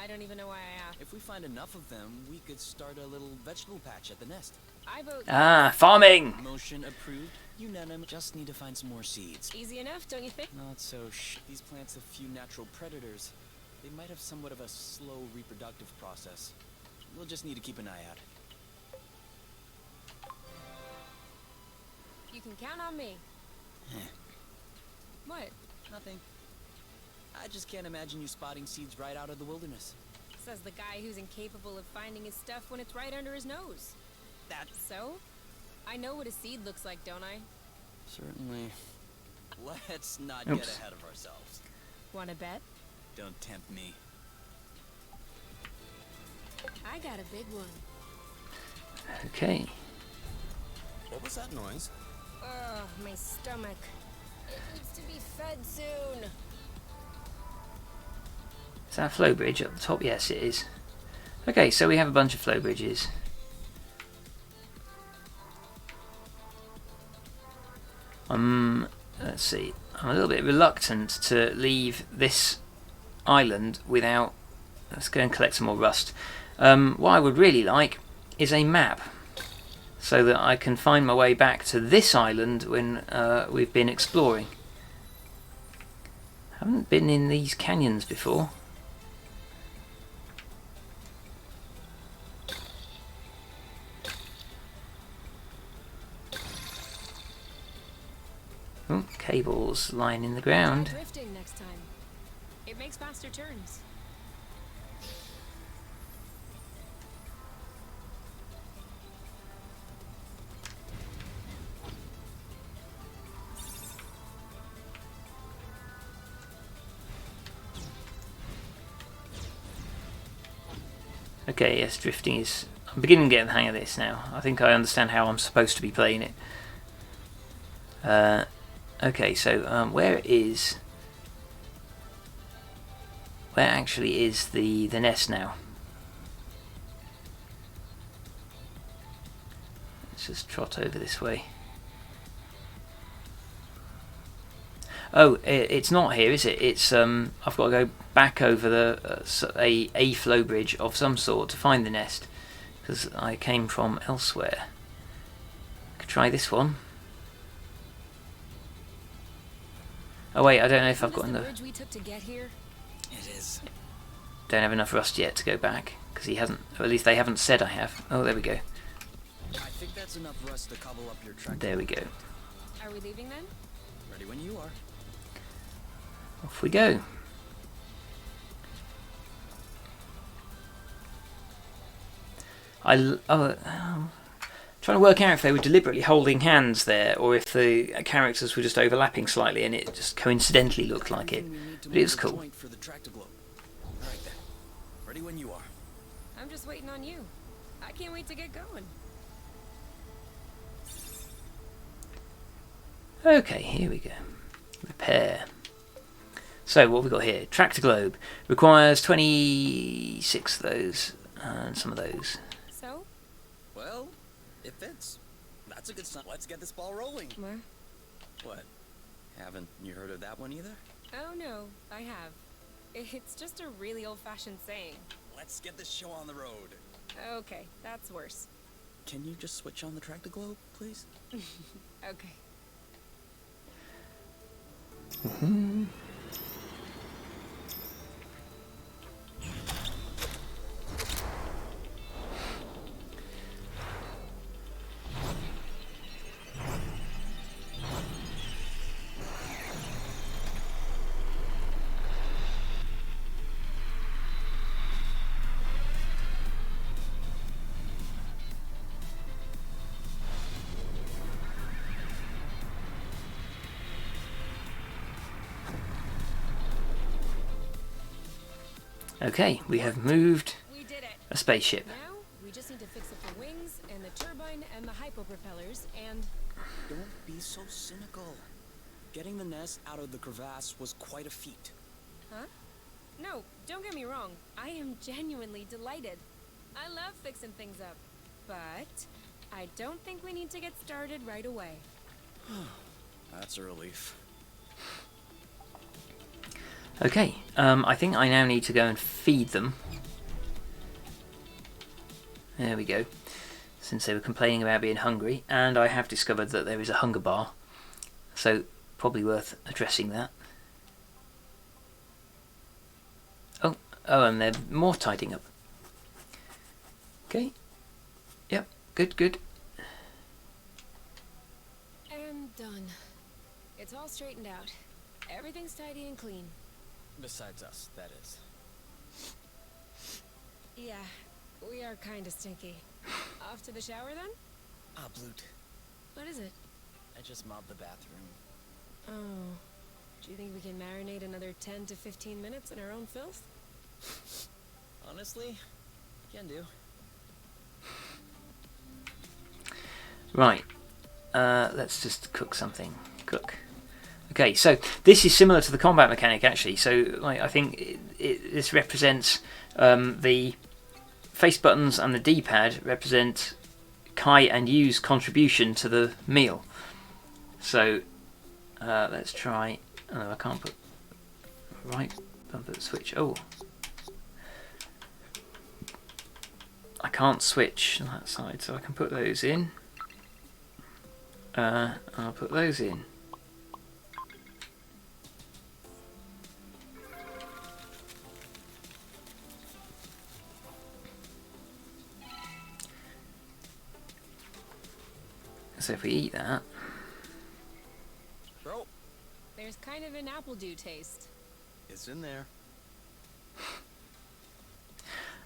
I don't even know why I asked. If we find enough of them, we could start a little vegetable patch at the nest. I vote Farming! Motion approved. Unanimous. Just need to find some more seeds. easy enough, don't you think? Not so These plants have few natural predators. They might have somewhat of a slow reproductive process. We'll just need to keep an eye out. You can count on me. What? Nothing. I just can't imagine you spotting seeds right out of the wilderness. Says the guy who's incapable of finding his stuff when it's right under his nose. That's So? I know what a seed looks like, don't I? certainly... Let's not Oops. get ahead of ourselves. Wanna bet? Don't tempt me. I got a big one. Okay. What was that noise? Ugh, my stomach. It needs to be fed soon. Is that a flow bridge at the top? Yes, it is. Okay, so we have a bunch of flow bridges. Let's see. I'm a little bit reluctant to leave this island without... Let's go and collect some more rust. What I would really like is a map, so that I can find my way back to this island when we've been exploring. I haven't been in these canyons before. Oh, cables lying in the ground. Try drifting next time. It makes faster turns. Okay, yes, drifting is... I'm beginning to get the hang of this now. I think I understand how I'm supposed to be playing it. Okay, so where actually is the nest now? Let's just trot over this way. Oh, it's not here, is it? It's I've got to go back over the a flow bridge of some sort to find the nest, because I came from elsewhere. Could try this one. Oh wait, I don't know if I've got the enough. bridge we took to get here? It is. Don't have enough rust yet to go back, because he hasn't, or at least they haven't said I have. Oh, there we go. I think that's enough rust to cobble up your track. There we go. Are we leaving then? Ready when you are. Off we go. Trying to work out if they were deliberately holding hands there, or if the characters were just overlapping slightly and it just coincidentally looked like it. But it was cool. For the tractor globe. All right then. Ready when you are. I'm just waiting on you. I can't wait to get going. Okay, here we go. Repair. So what have we got here? Tractor globe requires 26 of those and some of those. So? Well, it fits. That's a good sign. Let's get this ball rolling. What? Haven't you heard of that one either? Oh no, I have. It's just a really old-fashioned saying. Let's get this show on the road. Okay, that's worse. Can you just switch on the tractor globe, please? Okay. Okay, we have moved We did it. a spaceship. Now, we just need to fix up the wings and the turbine and the hypo propellers and... Don't be so cynical. Getting the nest out of the crevasse was quite a feat. Huh? No, don't get me wrong. I am genuinely delighted. I love fixing things up. But I don't think we need to get started right away. That's a relief. Okay, I think I now need to go and feed them. There we go. Since they were complaining about being hungry, and I have discovered that there is a hunger bar, so probably worth addressing that. Oh, and they're more tidying up. Okay. Yep, good. And done. It's all straightened out. Everything's tidy and clean. Besides us, that is. Yeah, we are kinda stinky. Off to the shower then? Ah, Bloot. What is it? I just mopped the bathroom. Oh. Do you think we can marinate another 10 to 15 minutes in our own filth? Honestly, can do. Right. Let's just cook something. Cook. Okay, so this is similar to the combat mechanic actually. So like, I think this represents the face buttons and the D-pad represent Kai and Yu's contribution to the meal. So let's try. Oh, I can't put right bumper switch. Oh, I can't switch that side, so I can put those in. I'll put those in. So if we eat that, Bro, There's kind of an apple dew taste. it's in there.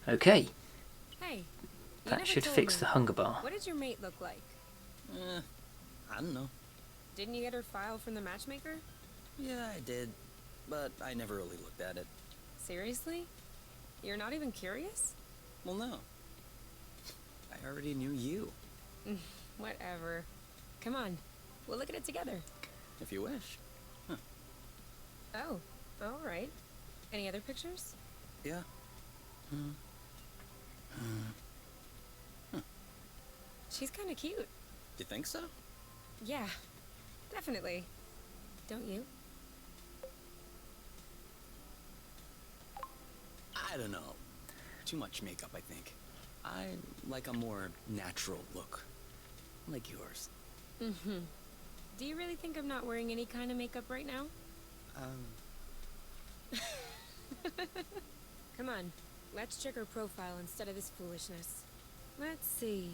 okay, Hey, you that never should told fix me. the hunger bar. What did your mate look like? I don't know. Didn't you get her file from the matchmaker? Yeah, I did, but I never really looked at it. Seriously? You're not even curious? Well, no. I already knew you, Whatever. Come on, we'll look at it together. if you wish. Oh, all right. Any other pictures? Yeah. She's kind of cute. You think so? Yeah, definitely. Don't you? I don't know. Too much makeup, I think. I like a more natural look. Like yours. Mm-hmm. Do you really think I'm not wearing any kind of makeup right now? Come on, let's check her profile instead of this foolishness. Let's see.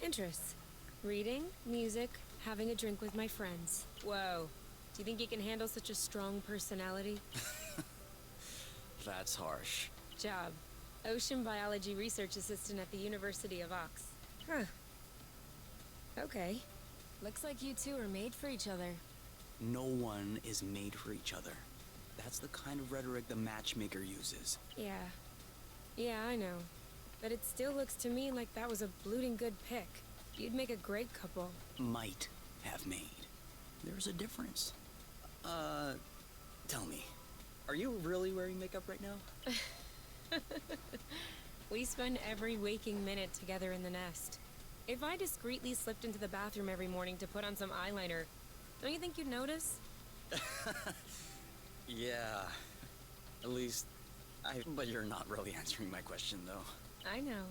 Interests. Reading, music, having a drink with my friends. Whoa. Do you think you can handle such a strong personality? That's harsh. Job. Ocean biology research assistant at the University of Ox. Huh. Okay. Looks like you two are made for each other. No one is made for each other. That's the kind of rhetoric the matchmaker uses. Yeah. Yeah, I know. But it still looks to me like that was a blooting good pick. You'd make a great couple. Might have made. There's a difference. Tell me, are you really wearing makeup right now? We spend every waking minute together in the nest. If I discreetly slipped into the bathroom every morning to put on some eyeliner, don't you think you'd notice? Yeah. At least, but you're not really answering my question, though. I know.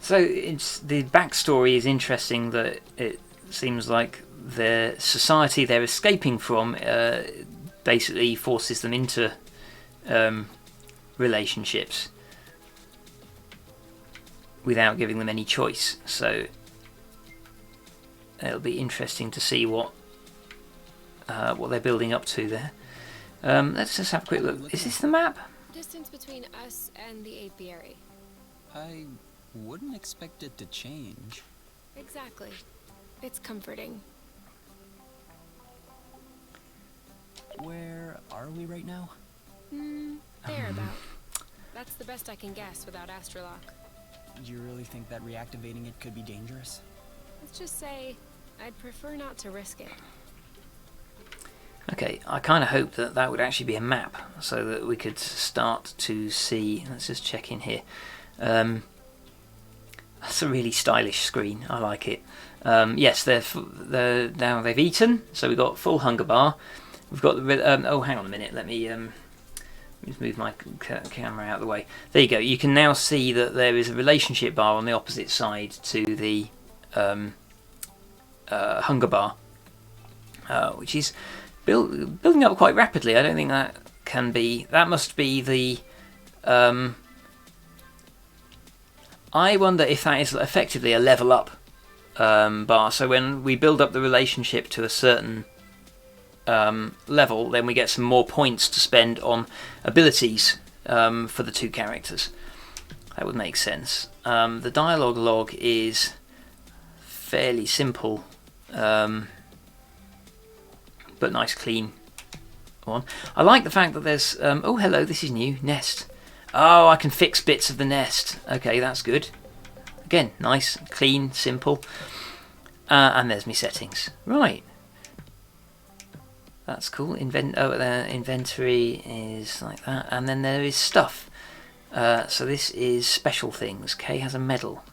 So it's the backstory is interesting. That it seems like the society they're escaping from basically forces them into relationships without giving them any choice. So it'll be interesting to see what they're building up to there. Let's just have a quick look. Is this the map? Distance between us and the apiary. I wouldn't expect it to change. Exactly. It's comforting. Where are we right now? Thereabout. That's the best I can guess without Astrolock. Do you really think that reactivating it could be dangerous? Let's just say, I'd prefer not to risk it. Okay, I kind of hoped that that would actually be a map so that we could start to see. Let's just check in here. That's a really stylish screen. I like it. Yes, they're now they've eaten, so we've got full hunger bar. We've got the oh, hang on a minute. Let me just move my camera out of the way. There you go. You can now see that there is a relationship bar on the opposite side to the hunger bar, which is building up quite rapidly. I don't think that can be. That must be the. I wonder if that is effectively a level up bar. So when we build up the relationship to a certain level, then we get some more points to spend on abilities for the two characters. That would make sense. The dialogue log is fairly simple, but nice, clean one. I like the fact that there's oh hello, this is new, nest. Oh, I can fix bits of the nest. Okay, that's good. Again, nice, clean, simple. And there's my settings. Right. That's cool. Inventory is like that, and then there is stuff. So this is special things. Kay has a medal.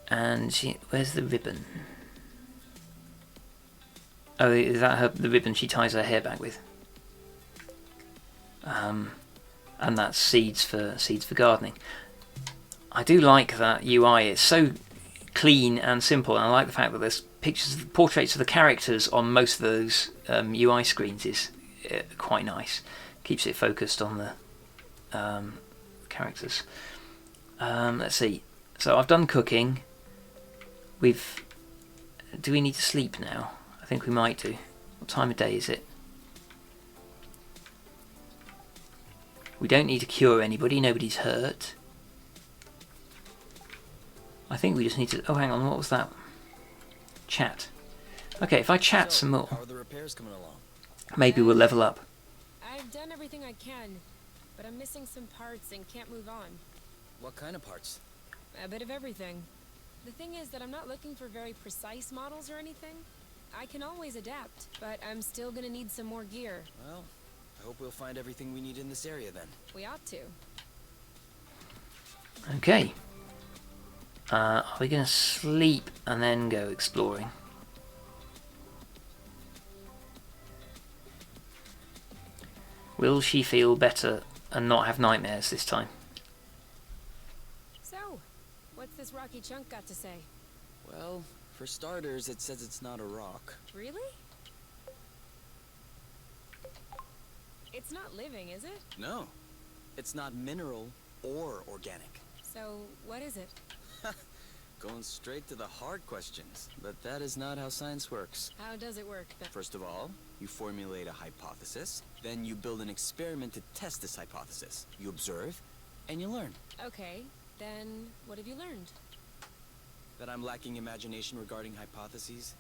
And where's the ribbon? Oh, is that the ribbon she ties her hair back with? And that's seeds for gardening. I do like that UI. It's so clean and simple, and I like the fact that there's portraits of the characters on most of those UI screens. Is quite nice. Keeps it focused on the characters. Let's see. So I've done cooking. Do we need to sleep now? I think we might do. What time of day is it? We don't need to cure anybody. Nobody's hurt. I think we just need to... Oh, hang on. What was that? Chat. Okay, if I chat some more, How are the repairs coming along? maybe we'll level up. I've done everything I can, but I'm missing some parts and can't move on. What kind of parts? A bit of everything. The thing is that I'm not looking for very precise models or anything. I can always adapt, but I'm still gonna need some more gear. Well, I hope we'll find everything we need in this area then. We ought to. Okay. Are we going to sleep and then go exploring? Will she feel better and not have nightmares this time? So, what's this rocky chunk got to say? Well, for starters, it says it's not a rock. Really? It's not living, is it? No, it's not mineral or organic. So, what is it? Going straight to the hard questions, but that is not how science works. How does it work then? First of all, you formulate a hypothesis, then you build an experiment to test this hypothesis. You observe, and you learn. Okay, then what have you learned? That I'm lacking imagination regarding hypotheses?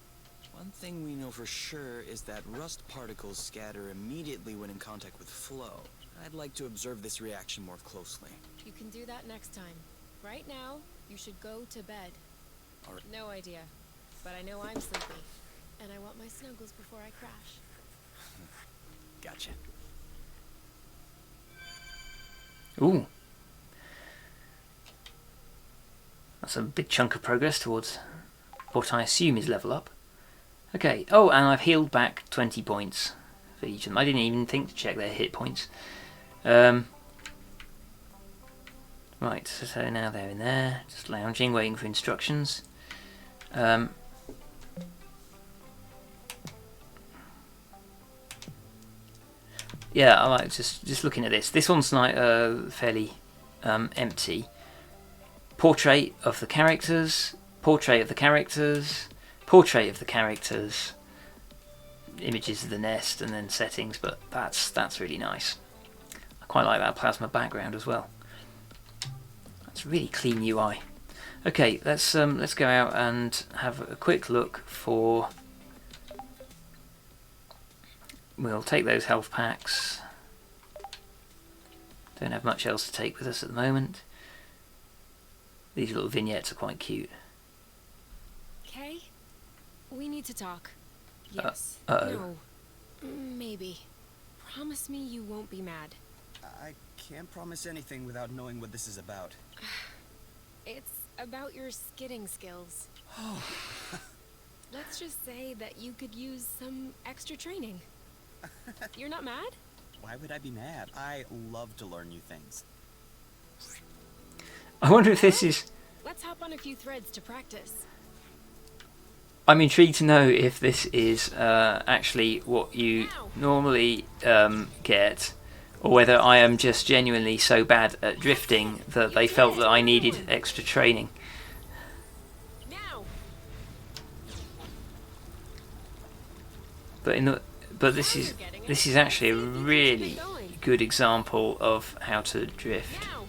One thing we know for sure is that rust particles scatter immediately when in contact with flow. I'd like to observe this reaction more closely. You can do that next time. Right now, you should go to bed. All right. No idea, but I know I'm sleepy, and I want my snuggles before I crash. Gotcha. Ooh. That's a big chunk of progress towards what I assume is level up. Okay. Oh, and I've healed back 20 points for each of them. I didn't even think to check their hit points. Right, so now they're in there, just lounging, waiting for instructions. Yeah, I like just looking at this. This one's like fairly empty. Portrait of the characters, portrait of the characters, portrait of the characters, images of the nest, and then settings. But that's really nice. I quite like that plasma background as well. It's really clean UI. Okay, let's go out and have a quick look for. We'll take those health packs. Don't have much else to take with us at the moment. These little vignettes are quite cute. Okay, we need to talk. Yes. uh-oh. No. Maybe. Promise me you won't be mad. I can't promise anything without knowing what this is about. It's about your skidding skills. Let's just say that you could use some extra training. You're not mad? Why would I be mad? I love to learn new things. I wonder if this is. Let's hop on a few threads to practice. I'm intrigued to know if this is actually what you normally get, or whether I am just genuinely so bad at drifting that they felt that I needed extra training. Now. But this is actually a really good example of how to drift. Now.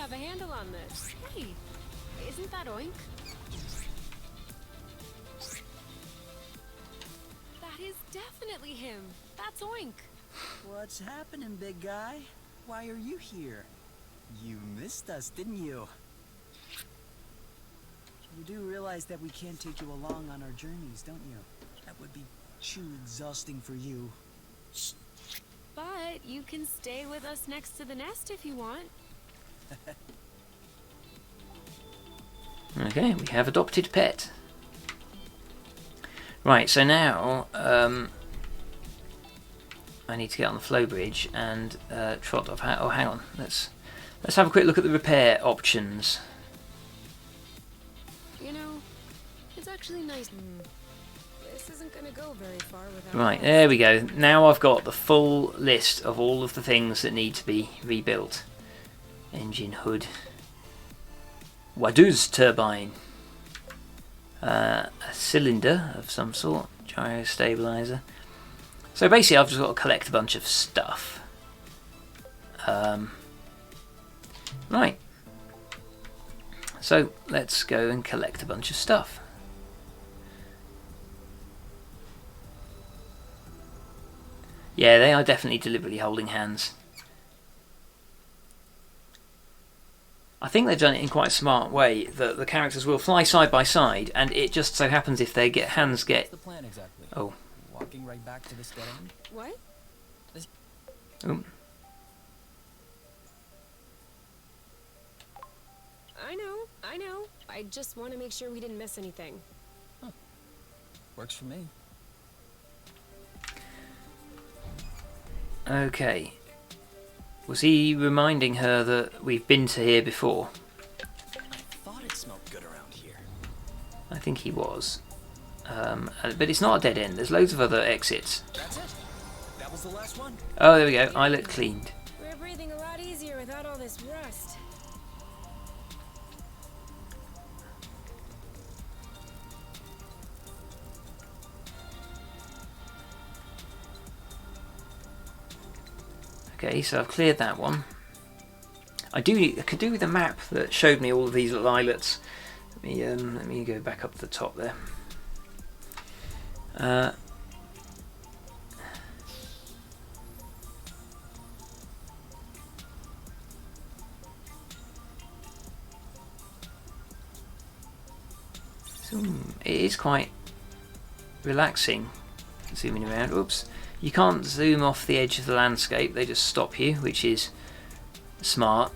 have a handle on this. Hey, isn't that Oink? That is definitely him. That's Oink. What's happening, big guy? Why are you here? You missed us, didn't you? You do realize that we can't take you along on our journeys, don't you? That would be too exhausting for you. But you can stay with us next to the nest if you want. Okay, we have adopted pet. Right, so now I need to get on the flow bridge and trot off. Oh, hang on. Let's have a quick look at the repair options. You know, it's actually nice. This isn't gonna go very far without. Right, there we go. Now I've got the full list of all of the things that need to be rebuilt. Engine hood. Waduz turbine. A cylinder of some sort. Gyro stabilizer. So basically I've just got to collect a bunch of stuff. Right. So let's go and collect a bunch of stuff. Yeah, they are definitely deliberately holding hands. I think they've done it in quite a smart way that the characters will fly side by side, and it just so happens if their hands get... What's the plan exactly? Oh. Walking right back to this dead end? What? Oh. I know. I just want to make sure we didn't miss anything. Huh. Works for me. Okay. Was he reminding her that we've been to here before? I thought it smelled good around here. I think he was. But it's not a dead end. There's loads of other exits. That's it. That was the last one. Oh, there we go. Islet cleaned. We're breathing a lot easier without all this rust. Okay, so I've cleared that one. I could do with a map that showed me all of these little islets. Let me go back up to the top there. So it is quite relaxing zooming around. Oops. You can't zoom off the edge of the landscape, they just stop you, which is smart.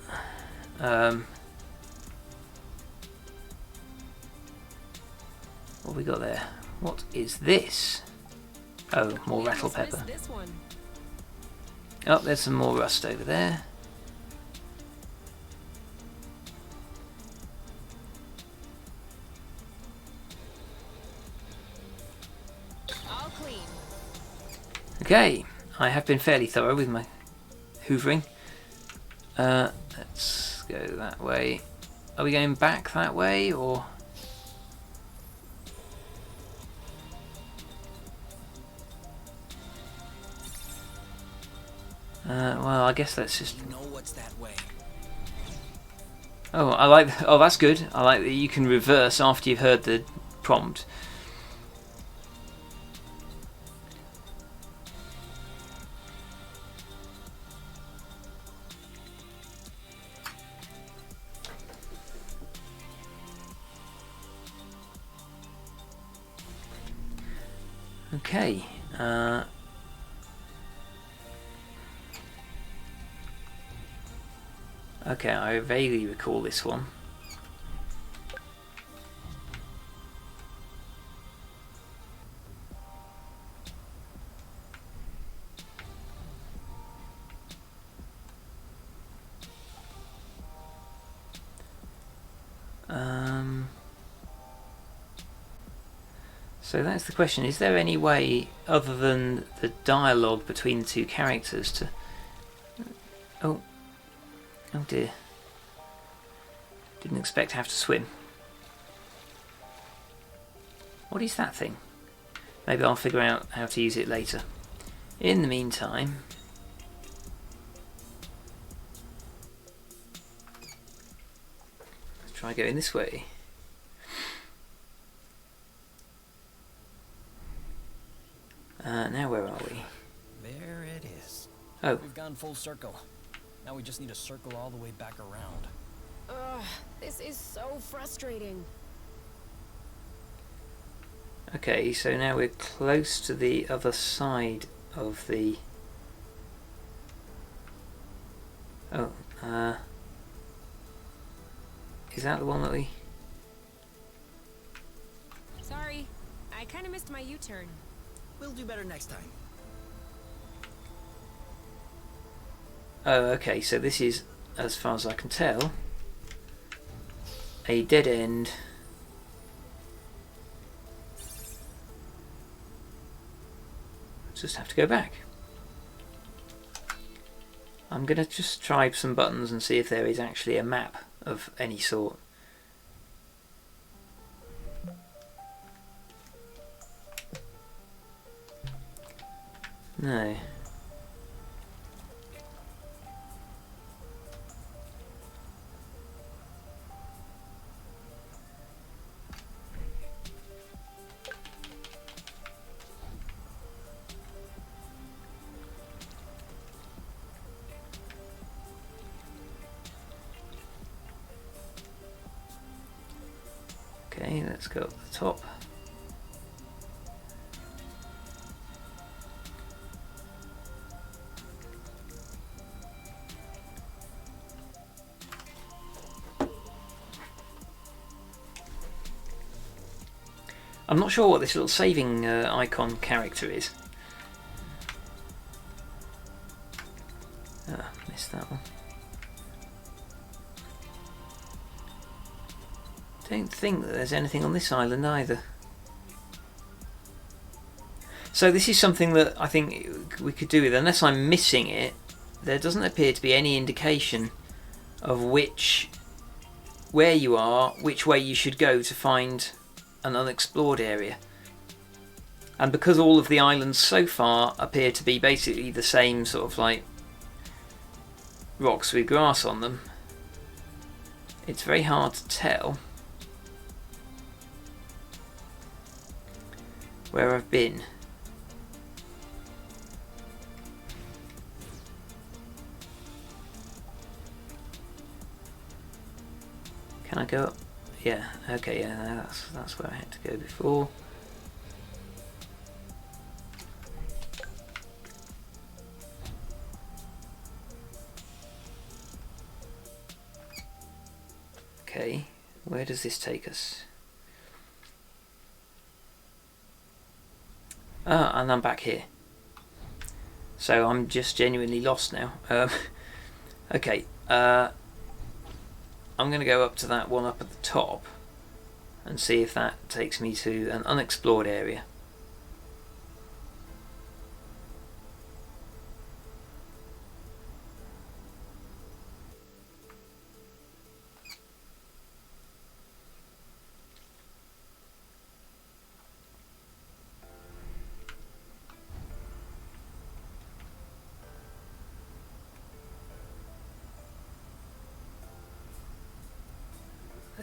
What have we got there? What is this? Oh, more rattle pepper. This one. Oh, there's some more rust over there. All clean. Okay, I have been fairly thorough with my hoovering. Let's go that way. Are we going back that way, or...? Well, I guess let's just... You know what's that way. Oh, I like... Oh, that's good. I like that you can reverse after you've heard the prompt. Okay. Okay, I vaguely recall this one. So that's the question. Is there any way other than the dialogue between the two characters to... Oh. Oh dear. Didn't expect to have to swim. What is that thing? Maybe I'll figure out how to use it later. In the meantime... try going this way. Now where are we? There it is. Oh. We've gone full circle. Now we just need to circle all the way back around. Ugh, this is so frustrating. Okay, so now we're close to the other side of the... Oh, is that the one that we... Sorry, I kind of missed my U-turn. We'll do better next time. Oh, okay, so this is, as far as I can tell, a dead end. Just have to go back. I'm going to just try some buttons and see if there is actually a map of any sort. No. Okay, let's go up the top. I'm not sure what this little saving icon character is. Ah, missed that one. Don't think that there's anything on this island either. So this is something that I think we could do with, unless I'm missing it, there doesn't appear to be any indication of where you are, which way you should go to find an unexplored area. And because all of the islands so far appear to be basically the same sort of like rocks with grass on them, it's very hard to tell where I've been. Can I go up? Yeah, okay, yeah, that's where I had to go before. Okay, where does this take us? Ah, and I'm back here. So I'm just genuinely lost now. Okay, I'm going to go up to that one up at the top and see if that takes me to an unexplored area.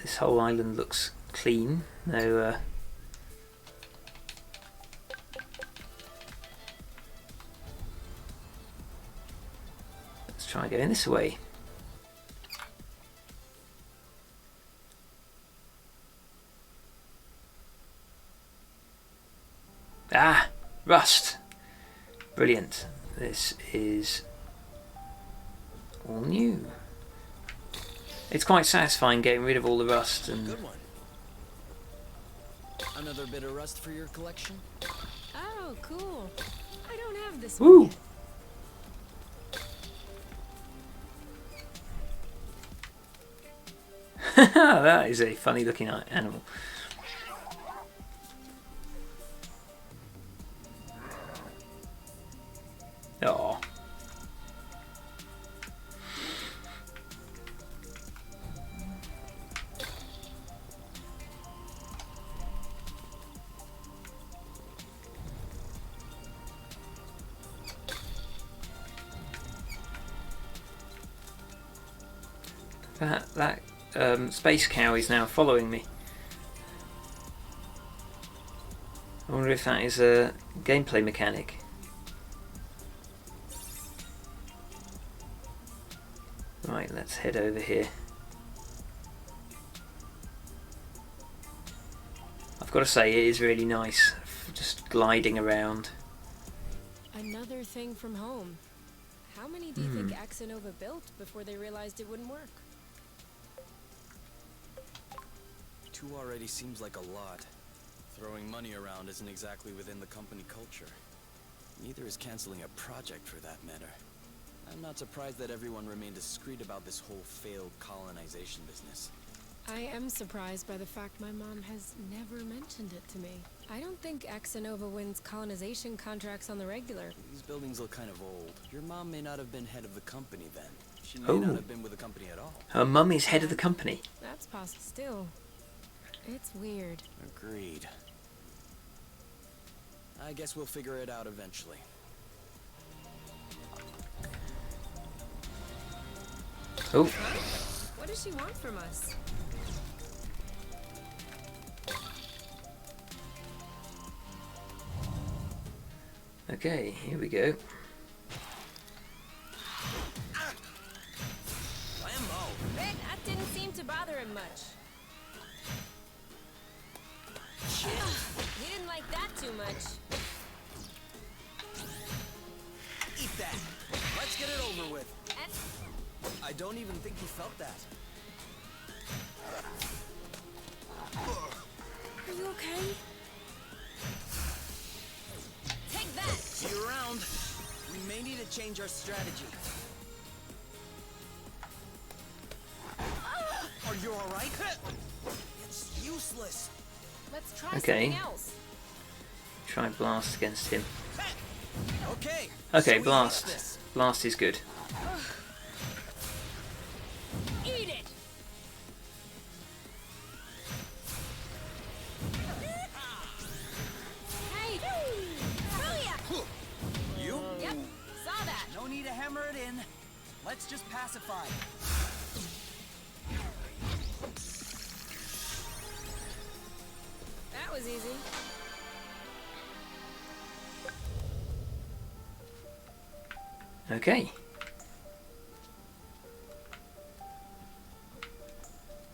This whole island looks clean. No, let's try going this way. Ah, rust. Brilliant. This is all new. It's quite satisfying getting rid of all the rust and... Good one. Another bit of rust for your collection? Oh, cool. I don't have this Woo! one yet. That is a funny looking animal. Oh. space cow is now following me. I wonder if that is a gameplay mechanic. Right, let's head over here. I've got to say, it is really nice, just gliding around. Another thing from home. How many do you think Axonova built before they realized it wouldn't work? 2 already seems like a lot. Throwing money around isn't exactly within the company culture. Neither is canceling a project for that matter. I'm not surprised that everyone remained discreet about this whole failed colonization business. I am surprised by the fact my mom has never mentioned it to me. I don't think Axonova wins colonization contracts on the regular. These buildings look kind of old. Your mom may not have been head of the company then. She may not have been with the company at all. Her mum is head of the company. That's possible. Still, it's weird. Agreed. I guess we'll figure it out eventually. Oh. What does she want from us? Okay, here we go. That didn't seem to bother him much. He didn't like that too much. Eat that. Let's get it over with. I don't even think he felt that. Are you okay? Take that! See you around. We may need to change our strategy. Are you alright? It's useless. Let's try Okay. something else. Try blast against him. Okay. Okay, so we blast. fix this. Blast is good. Eat it! Hey! Booyah! You? Yep, saw that. No need to hammer it in. Let's just pacify. That was easy. Okay.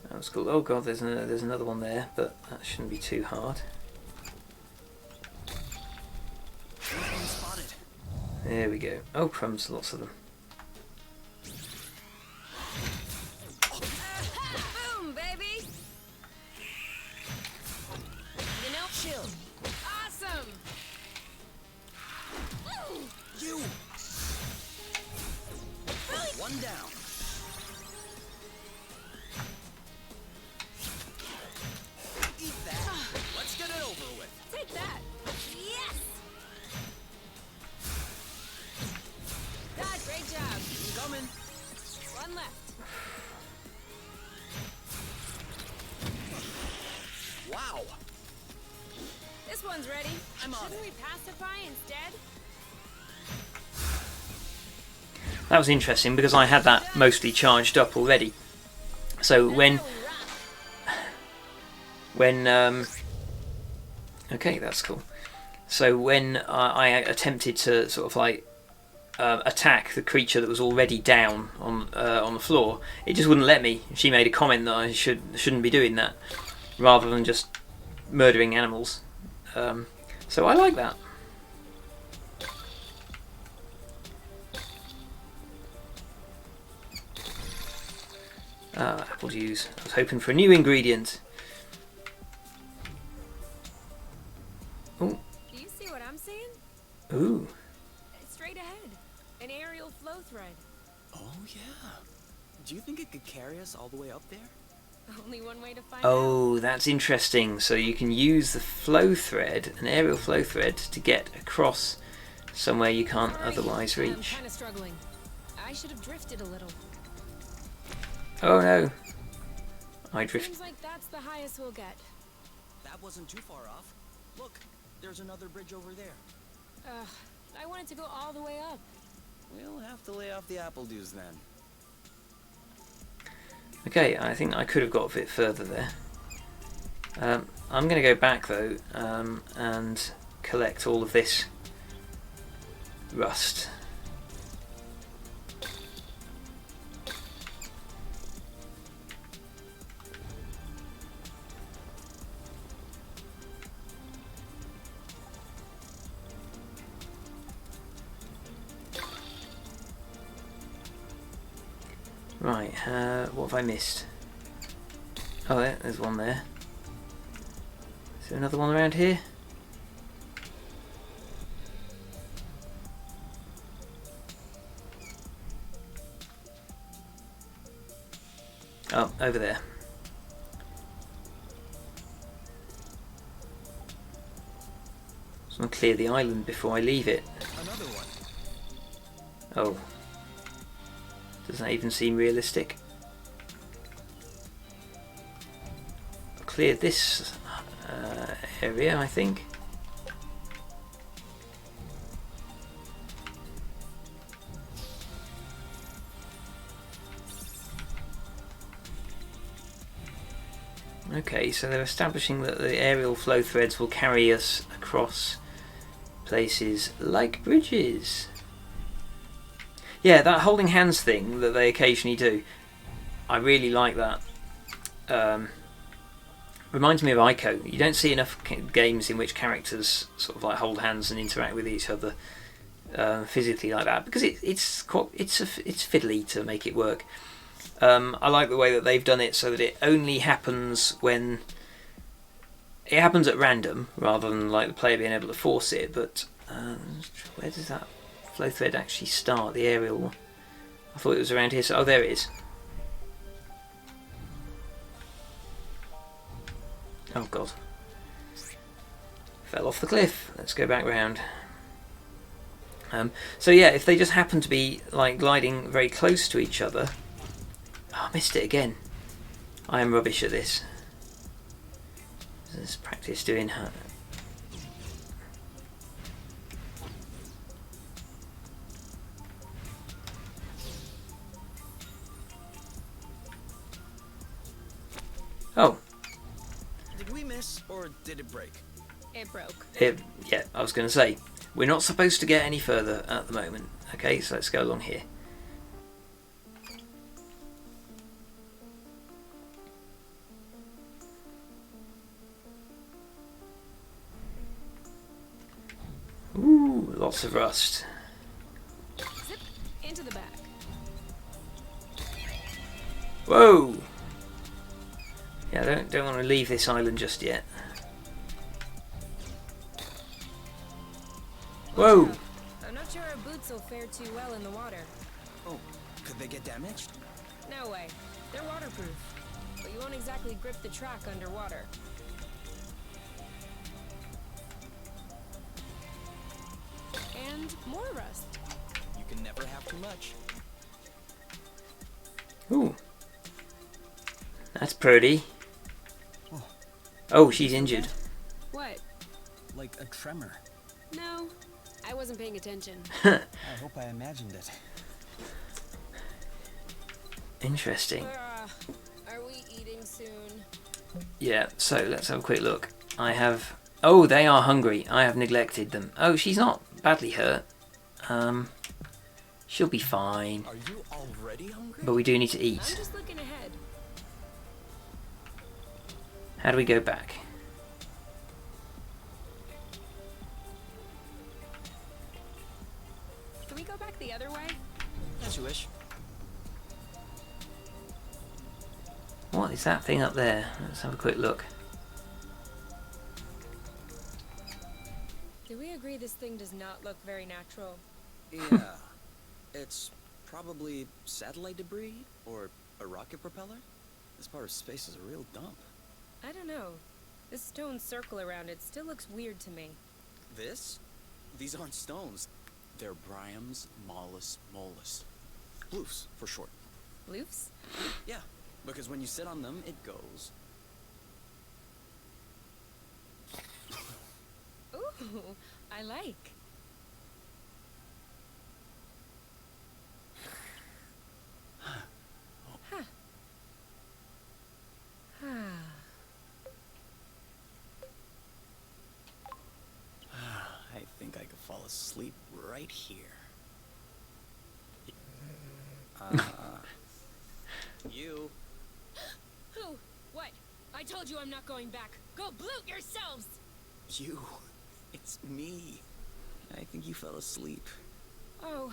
That was cool. Oh god, there's another one there, but that shouldn't be too hard. Enemy spotted. There we go. Oh crumbs, lots of them. Boom, baby! You know, chill. Awesome! You! One down. Eat that. Let's get it over with. Take that! Yes! God, great job. Coming. One left. Wow. This one's ready. I'm on Shouldn't we pacify instead? That was interesting because I had that mostly charged up already. So when okay, that's cool. So when I attempted to sort of like attack the creature that was already down on the floor, it just wouldn't let me. She made a comment that I shouldn't be doing that, rather than just murdering animals. So I like that. Apple juice. I was hoping for a new ingredient. Oh. Do you see what I'm seeing? Ooh. It's straight ahead. An aerial flow thread. Oh yeah. Do you think it could carry us all the way up there? Only one way to find out. Oh, that's interesting. So you can use the flow thread, an aerial flow thread, to get across somewhere you can't Sorry, otherwise I'm reach. kind of struggling. I should have drifted a little. Oh no. I drift. Seems like that's the highest we'll get. That wasn't too far off. Look, there's another bridge over there. Ugh, I wanted to go all the way up. We'll have to lay off the apple dues then. Okay, I think I could have got a bit further there. I'm going to go back though and collect all of this rust. Right, what have I missed? Oh, there's one there. Is there another one around here? Oh, over there. So I'll clear the island before I leave it. Another one. Oh. Doesn't that even seem realistic? I'll clear this area, I think. Okay, so they're establishing that the aerial flow threads will carry us across places like bridges. Yeah, that holding hands thing that they occasionally do, I really like that. Reminds me of Ico. You don't see enough games in which characters sort of like hold hands and interact with each other physically like that, because it's fiddly to make it work. I like the way that they've done it so that it only happens when it happens at random, rather than like the player being able to force it. But where does that flow thread actually start? The aerial one. I thought it was around here. So oh, there it is. Oh god. Fell off the cliff. Let's go back round. So yeah, if they just happen to be like gliding very close to each other. Oh, I missed it again. I am rubbish at this. Let's practice doing her. Oh. Did we miss, or did it break? It broke. Yeah, I was going to say, we're not supposed to get any further at the moment. Okay, so let's go along here. Ooh, lots of rust. Zip into the back. Whoa! Yeah, I don't want to leave this island just yet. Whoa! I'm not sure our boots will fare too well in the water. Oh, could they get damaged? No way. They're waterproof. But you won't exactly grip the track underwater. And more rust. You can never have too much. Ooh. That's pretty. Oh, she's injured. What? Like a tremor. No, I wasn't paying attention. I hope I imagined it. Interesting. Are we eating soon? Yeah, so let's have a quick look. I have... Oh, they are hungry. I have neglected them. Oh, she's not badly hurt. She'll be fine. Are you already hungry? But we do need to I'm eat. just looking ahead. How do we go back? Can we go back the other way? As you wish. What is that thing up there? Let's have a quick look. Do we agree this thing does not look very natural? Yeah. It's probably satellite debris or a rocket propeller. This part of space is a real dump. I don't know. This stone circle around it still looks weird to me. This? These aren't stones. They're Bryum's mollis mollis. Bloofs, for short. Bloofs? Yeah, because when you sit on them, it goes. Ooh, I like. Huh. fall asleep right here. You. Who? What? I told you I'm not going back. Go bloot yourselves! You. It's me. I think you fell asleep. Oh,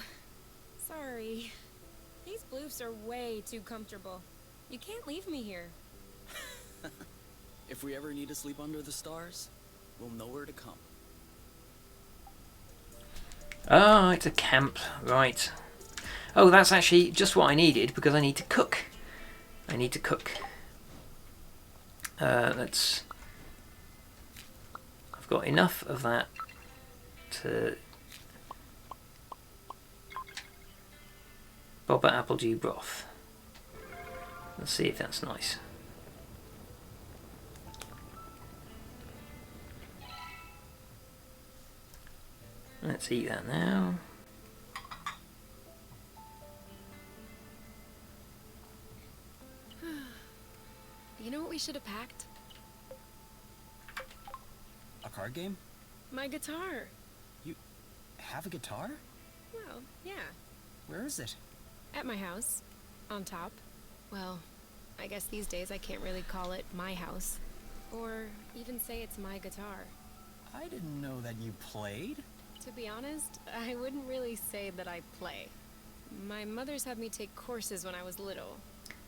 sorry. These bloofs are way too comfortable. You can't leave me here. If we ever need to sleep under the stars, we'll know where to come. Oh, it's a camp, right. Oh, that's actually just what I needed, because I need to cook. I need to cook. Let's... I've got enough of that to... Boba apple dew broth. Let's see if that's nice. Let's eat that now. You know what we should have packed? A card game? My guitar. You have a guitar? Well, yeah. Where is it? At my house. On top. Well, I guess these days I can't really call it my house. Or even say it's my guitar. I didn't know that you played. To be honest, I wouldn't really say that I play. My mother's had me take courses when I was little.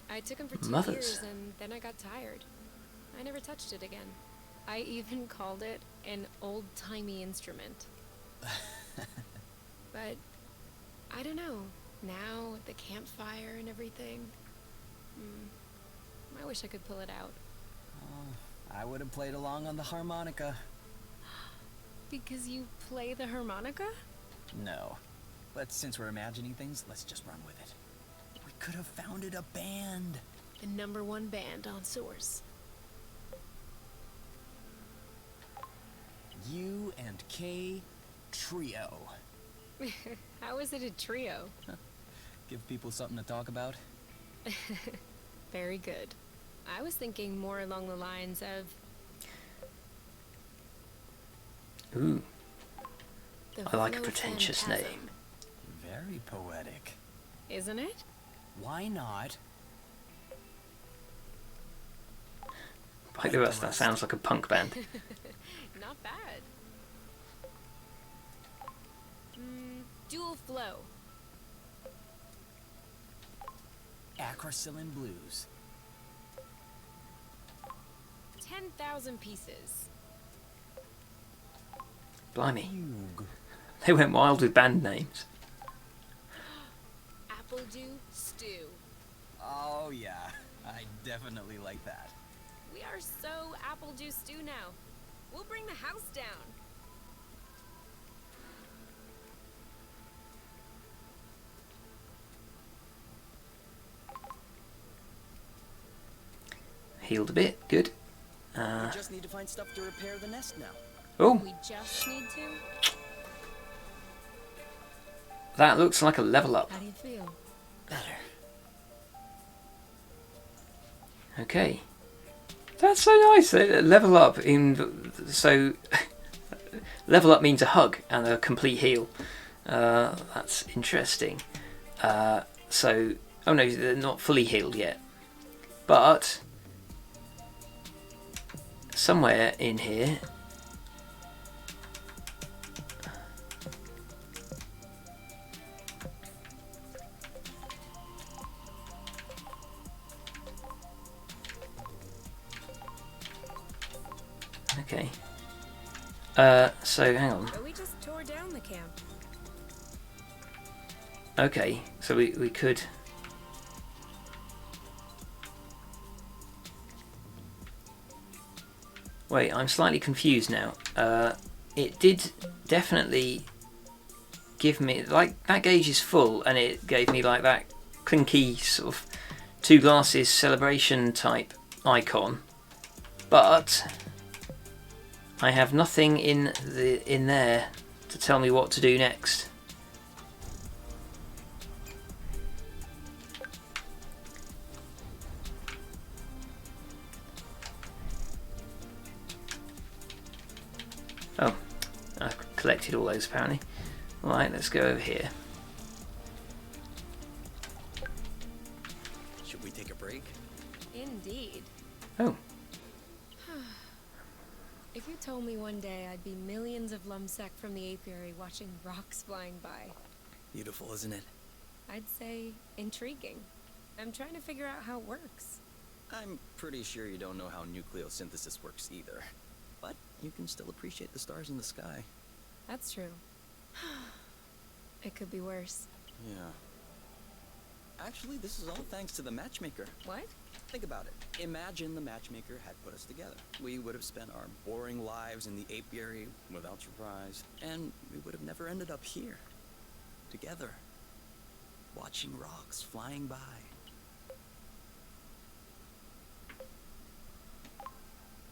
I took them for 2 years and then I got tired. I never touched it again. I even called it an old-timey instrument. But I don't know. Now, with the campfire and everything, I wish I could pull it out. Oh, I would have played along on the harmonica. Because you play the harmonica? No. But since we're imagining things, let's just run with it. We could have founded a band. The #1 band on Source. U and K Trio. How is it a trio? Give people something to talk about. Very good. I was thinking more along the lines of... Ooh, the I like a flow pretentious phantasm. name. Very poetic. Isn't it? Why not? Like the rest, that sounds like a punk band. Not bad. Dual flow. Acrocillin Blues. 10,000 pieces. Blimey, Fugue. they went wild with band names. Apple dew stew. Oh yeah, I definitely like that. We are so apple dew stew now. We'll bring the house down. Healed a bit, good. We just need to find stuff to repair the nest now. Oh, We just need to. that looks like a level up. How do you feel? Better. Okay. That's so nice. Level up in... So... level up means a hug and a complete heal. That's interesting. So... Oh no, they're not fully healed yet. But... somewhere in here... Okay. So hang on. But we just tore down the camp. Okay, so we could... Wait, I'm slightly confused now. It did definitely give me... Like, that gauge is full, and it gave me, like, that clinky sort of 2 glasses celebration type icon. But... I have nothing in there to tell me what to do next. Oh, I've collected all those apparently. Right, let's go over here. Should we take a break? Indeed. Oh, If you told me one day I'd be millions of lumsec from the apiary watching rocks flying by, Beautiful, isn't it? I'd say intriguing. I'm trying to figure out how it works. I'm pretty sure you don't know how nucleosynthesis works either. But you can still appreciate the stars in the sky. That's true. It could be worse. Yeah. Actually, this is all thanks to the matchmaker. What? Think about it. Imagine the matchmaker had put us together. We would have spent our boring lives in the apiary without surprise, and we would have never ended up here. Together. Watching rocks flying by.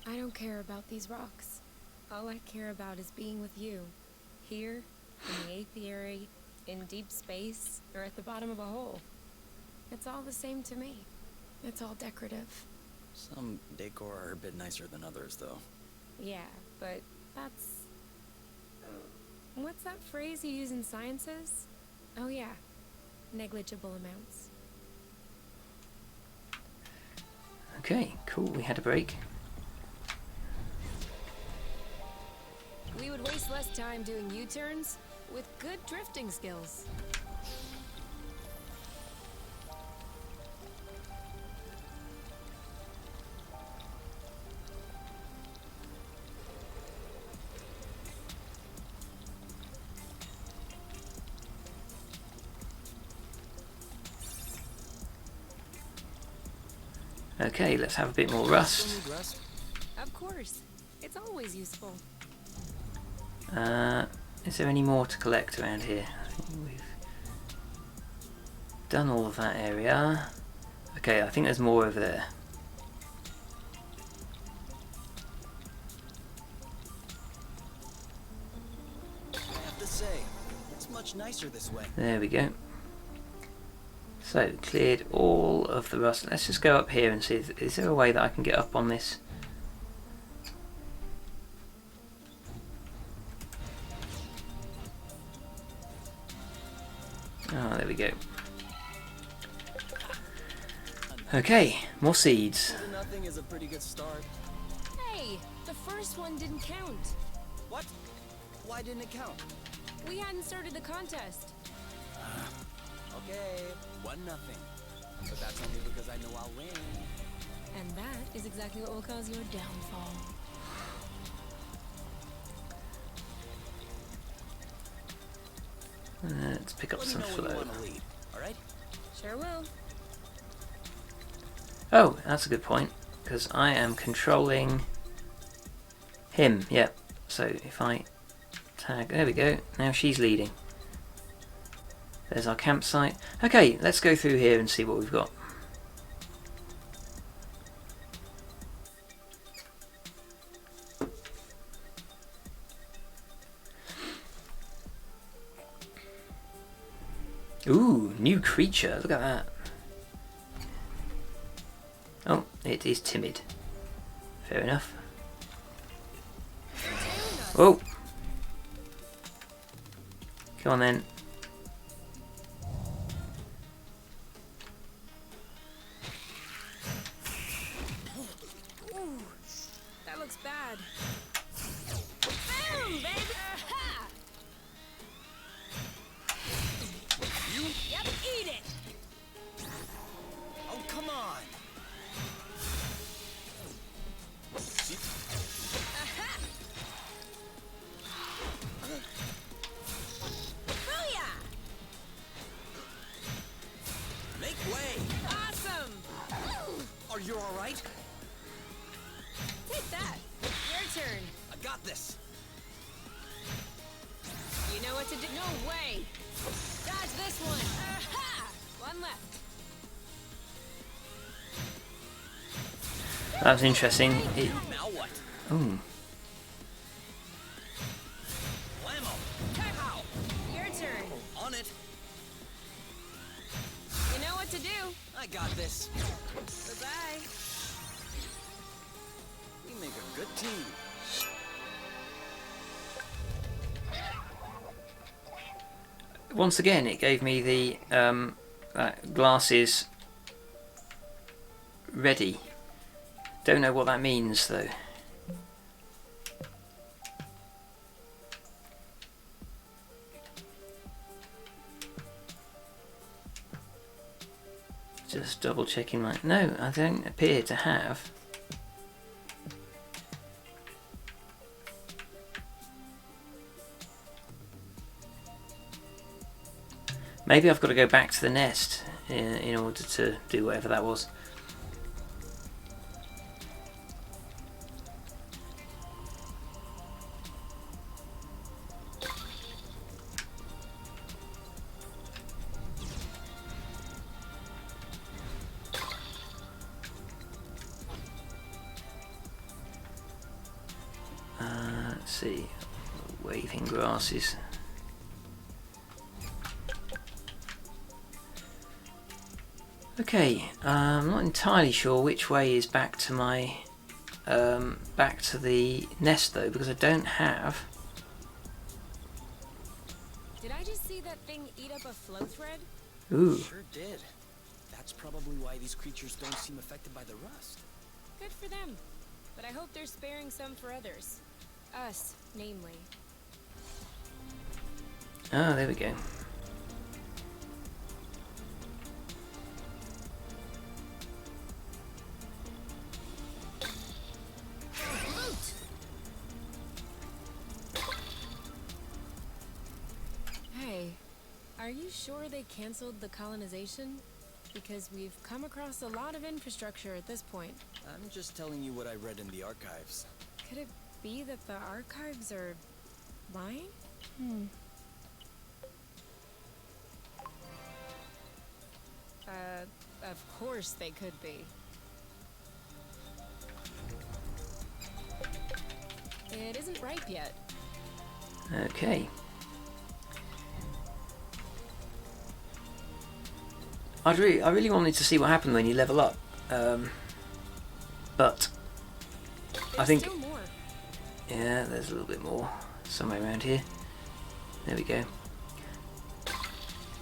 I don't care about these rocks. All I care about is being with you. Here, in the apiary, in deep space, or at the bottom of a hole. It's all the same to me. It's all decorative. Some decor are a bit nicer than others, though. Yeah, but that's... What's that phrase you use in sciences? Oh yeah, negligible amounts. okay, cool. We had a break. We would waste less time doing U-turns with good drifting skills. Okay, let's have a bit more rust. Of course. It's always useful. Is there any more to collect around here? I think we've done all of that area. Okay, I think there's more over there. I have to say, it's much nicer this way. There we go. So, cleared all of the rust. Let's just go up here and see, is there a way that I can get up on this? Oh, there we go. Okay, more seeds. Nothing is a pretty good start. Hey, the first one didn't count. What? Why didn't it count? We hadn't started the contest. Okay, 1-0. But that's only because I know I'll win. And that is exactly what will cause your downfall. Let's pick up Let me some know when you flow. want to lead, alright? Sure will. Oh, that's a good point, because I am controlling him, yep. So if I tag, there we go, now she's leading. There's our campsite. Okay, let's go through here and see what we've got. Ooh, new creature, look at that. Oh, it is timid. Fair enough. Whoa! Come on then. Ooh, that looks bad. Boom, baby! Aha! You? Yep, eat it! Oh, come on! Aha! Booyah! Make way! Awesome! Are you alright? Take that. Your turn. I got this! You know what to do. No way! Dodge this one! Aha! One left. That was interesting. Now what? Ooh. Blammo! Pow! Your turn. On it! You know what to do. I got this. Bye-bye. We make a good team. once again, it gave me the glasses ready. Don't know what that means though. Just double checking my... No, I don't appear to have. Maybe I've got to go back to the nest in order to do whatever that was. Let's see, waving grasses. Okay, I'm not entirely sure which way is back to my back to the nest though, because I don't have. Did I just see that thing eat up a flow thread? Ooh. Sure did. That's probably why these creatures don't seem affected by the rust. Good for them. But I hope they're sparing some for others. Us, namely. Oh, there we go. Hey, are you sure they canceled the colonization? Because we've come across a lot of infrastructure at this point. I'm just telling you what I read in the archives. Could it be that the archives are lying? Of course they could be. It isn't ripe yet. Okay. I really wanted to see what happened when you level up, but I think Still more. yeah, there's a little bit more somewhere around here. There we go.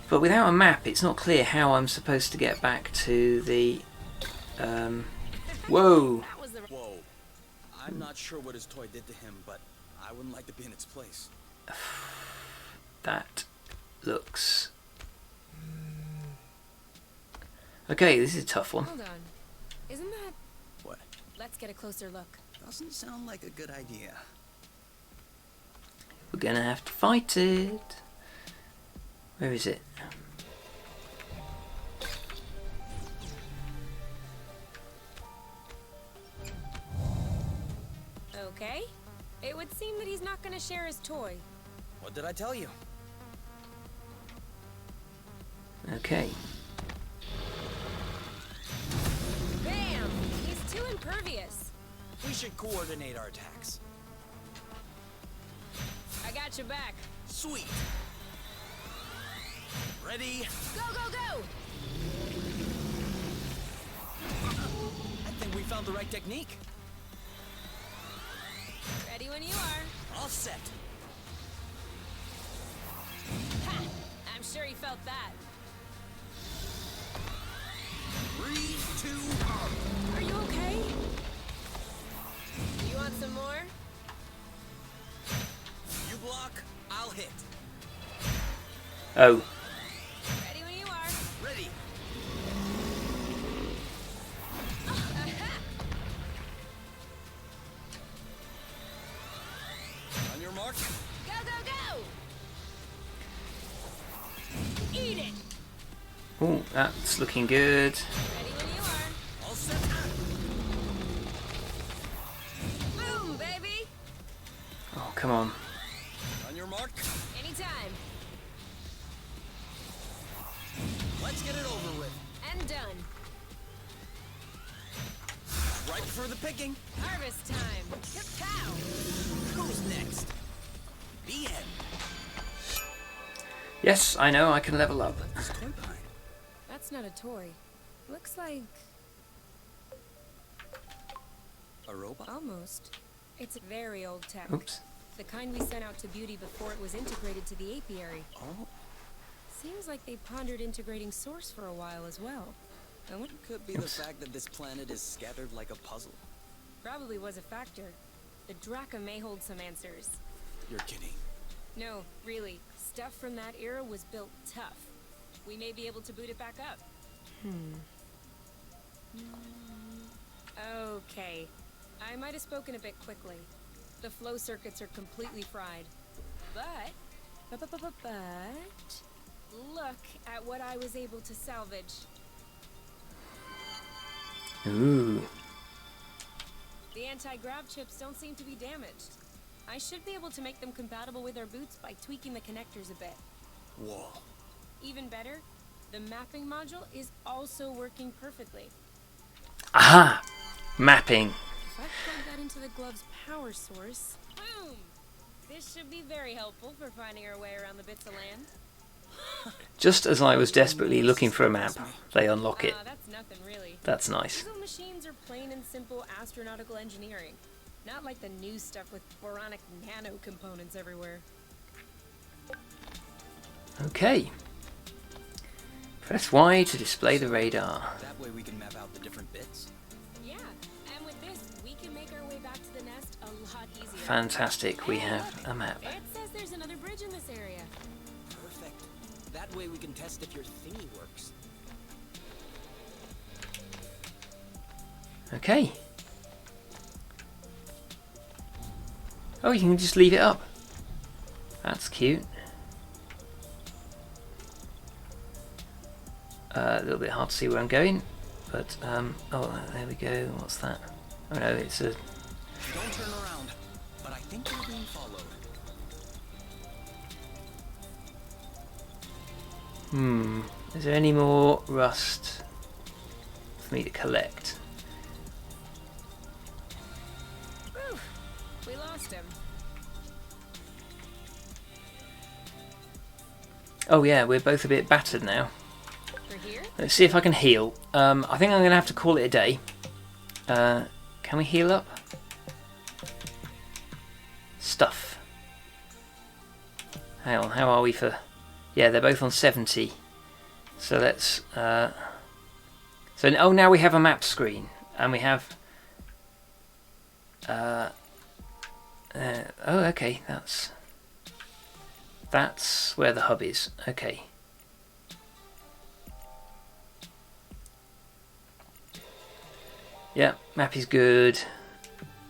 But without a map, it's not clear how I'm supposed to get back to the. Whoa! That was the Whoa. I'm not sure what his toy did to him, but I wouldn't like to be in its place. That looks. Okay, this is a tough one. Hold on. Isn't that? What? Let's get a closer look. Doesn't sound like a good idea. We're gonna have to fight it. Where is it? Okay. It would seem that he's not gonna share his toy. What did I tell you? Okay. Bam! He's too impervious. We should coordinate our attacks. I got your back. Sweet. Ready? Go, go, go! I think we found the right technique. Ready when you are. All set. Ha! I'm sure he felt that. 3, 2, Are you okay? You want some more? you block, I'll hit. Oh. Ready when you are. Ready. Aha! On your mark. Go, go, go! Eat it! Oh, that's looking good. Ready when you are. All set. Boom, baby! Oh, come on. On your mark. Anytime. Let's get it over with. And done. Right for the picking. Harvest time. Kapow! Who's next? The end. Yes, I know, I can level up. This toy behind. That's not a toy. Looks like... A robot? almost. It's very old tech. Oops. The kind we sent out to Beauty before it was integrated to the apiary. Oh. Seems like they pondered integrating Source for a while as well. And what Could be the fact that this planet is scattered like a puzzle. probably was a factor. The Draka may hold some answers. You're kidding. No, really. Stuff from that era was built tough. We may be able to boot it back up. Okay. I might have spoken a bit quickly. The flow circuits are completely fried. But look at what I was able to salvage. Ooh. The anti-grav chips don't seem to be damaged. I should be able to make them compatible with our boots by tweaking the connectors a bit. Whoa. Even better, the mapping module is also working perfectly. Aha! Mapping. If I plug that into the glove's power source, boom! This should be very helpful for finding our way around the bits of land. Just as I was desperately looking for a map, they unlock it. That's nothing really. That's nice. Diesel machines are plain and simple astronautical engineering. Not like the new stuff with boronic nano components everywhere. Okay. Press Y to display the radar. That way we can map out the different bits. Yeah, and with this, we can make our way back to the nest a lot easier. Fantastic, we have a map. It says there's another bridge in this area. Perfect. That way we can test if your thingy works. Okay. Oh, you can just leave it up. That's cute. A little bit hard to see where I'm going, but oh, there we go. What's that? Oh no, it's a. Don't turn around, but I think you're being followed. Is there any more rust for me to collect? Whew, we lost him. Oh yeah, we're both a bit battered now. We're here? Let's see if I can heal. I think I'm going to have to call it a day. Can we heal up? Stuff. Hang on, how are we for... Yeah, they're both on 70. So let's... So, oh, now we have a map screen. And we have... oh, okay, that's where the hub is. Okay. Yeah, map is good.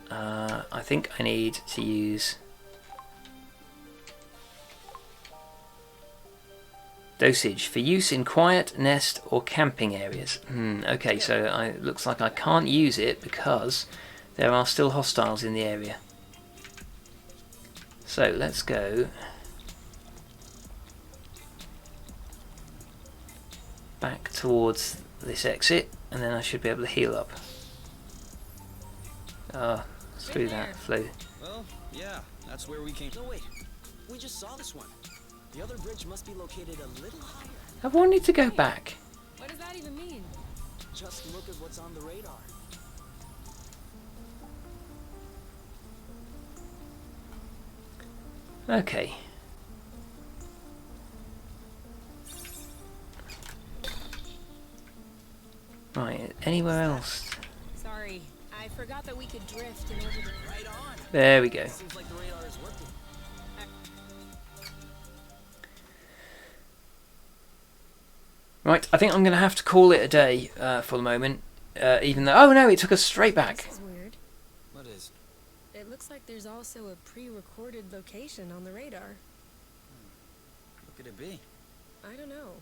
I think I need to use dosage for use in quiet, nest or camping areas. Okay, so it looks like I can't use it because there are still hostiles in the area. So let's go back towards this exit and then I should be able to heal up. Screw that flow. Well, yeah, that's where we came. No, wait. We just saw this one. The other bridge must be located a little higher. I wanted to go back. What does that even mean? Just look at what's on the radar. Okay. Right, anywhere else? Sorry, I forgot that we could drift in order to... Right on. There we go. Seems like the radar is working. Right, I think I'm going to have to call it a day for the moment. Even though... Oh no, it took us straight back. This is weird. What is? It looks like there's also a pre-recorded location on the radar. What could it be? I don't know.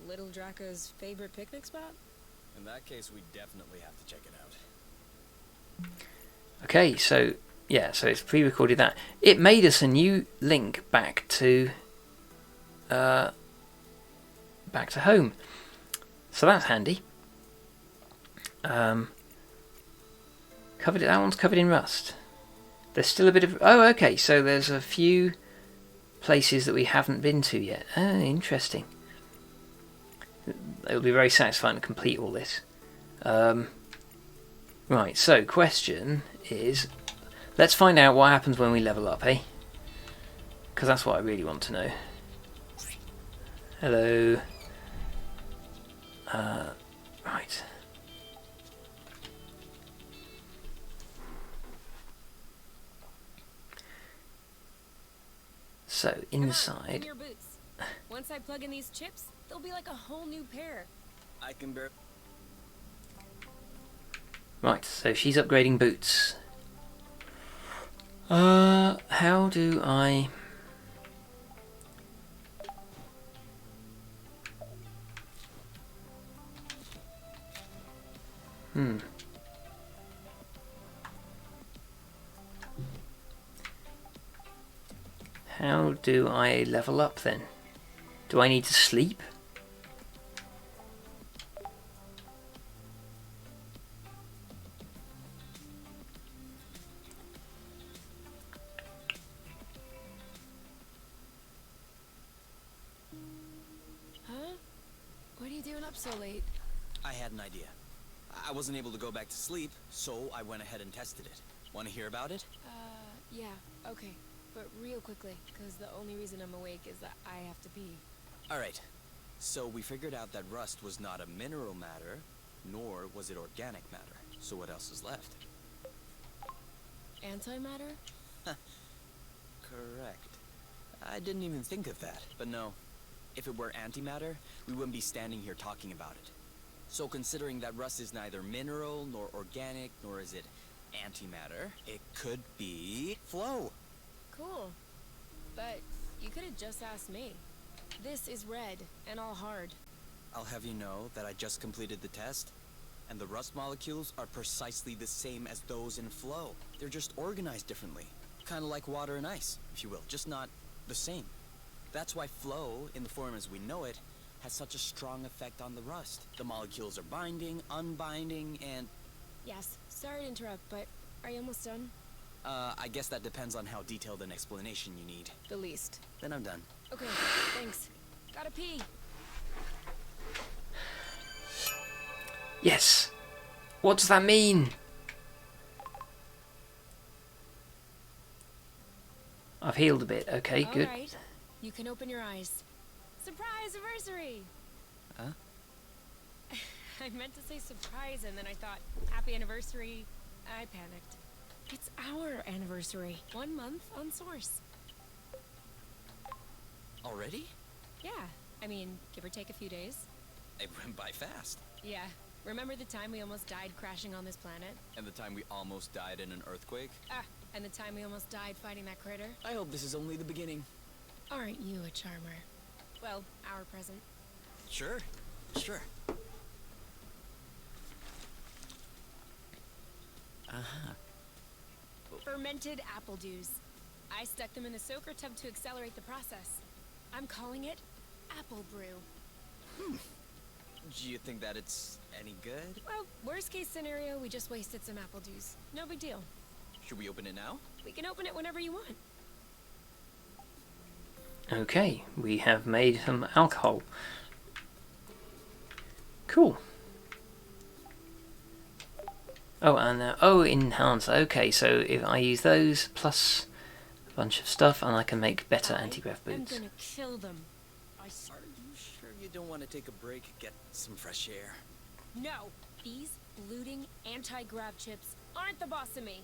Little Draka's favorite picnic spot? In that case, we definitely have to check it out. Okay, so... Yeah, so it's pre-recorded that. It made us a new link back to... back to home. So that's handy. Covered. That one's covered in rust. There's still a bit of... Oh, okay, so there's a few places that we haven't been to yet. Oh, interesting. It'll be very satisfying to complete all this. Right, so question is... Let's find out what happens when we level up, eh? Because that's what I really want to know. Hello. Right. So Come on, give inside. me your boots. Once I plug in these chips, they'll be like a whole new pair. I can bear. Right, so she's upgrading boots. How do I... How do I level up then? Do I need to sleep? Huh? What are you doing up so late? I had an idea. I wasn't able to go back to sleep, so I went ahead and tested it. Want to hear about it? Yeah, okay. But real quickly, because the only reason I'm awake is that I have to pee. Alright. So we figured out that rust was not a mineral matter, nor was it organic matter. So what else is left? Antimatter? Correct. I didn't even think of that. But no, if it were antimatter, we wouldn't be standing here talking about it. So considering that rust is neither mineral, nor organic, nor is it antimatter, it could be flow. Cool. But you could have just asked me. This is red, and all hard. I'll have you know that I just completed the test, and the rust molecules are precisely the same as those in flow. They're just organized differently. Kind of like water and ice, if you will, just not the same. That's why flow, in the form as we know it, has such a strong effect on the rust. The molecules are binding, unbinding, and... Yes, sorry to interrupt, but are you almost done? I guess that depends on how detailed an explanation you need. The least. Then I'm done. Okay, thanks. Gotta pee. Yes! What does that mean? I've healed a bit. Okay, good. Alright, you can open your eyes. Surprise anniversary! Huh? I meant to say surprise and then I thought, happy anniversary. I panicked. It's our anniversary. 1 month on Source. Already? Yeah, I mean, give or take a few days. It went by fast. Yeah, remember the time we almost died crashing on this planet? And the time we almost died in an earthquake? Ah, and the time we almost died fighting that critter? I hope this is only the beginning. Aren't you a charmer? Well, our present. Sure, sure. Uh-huh. Fermented apple juice. I stuck them in the soaker tub to accelerate the process. I'm calling it apple brew. Do you think that it's any good? Well, worst case scenario, we just wasted some apple juice. No big deal. Should we open it now? We can open it whenever you want. Okay, we have made some alcohol. Cool. Oh, and enhance. Okay, so if I use those plus a bunch of stuff, and I can make better anti-grav boots. I'm gonna kill them. Are you sure you don't want to take a break, get some fresh air? No, these looting anti-grav chips aren't the boss of me.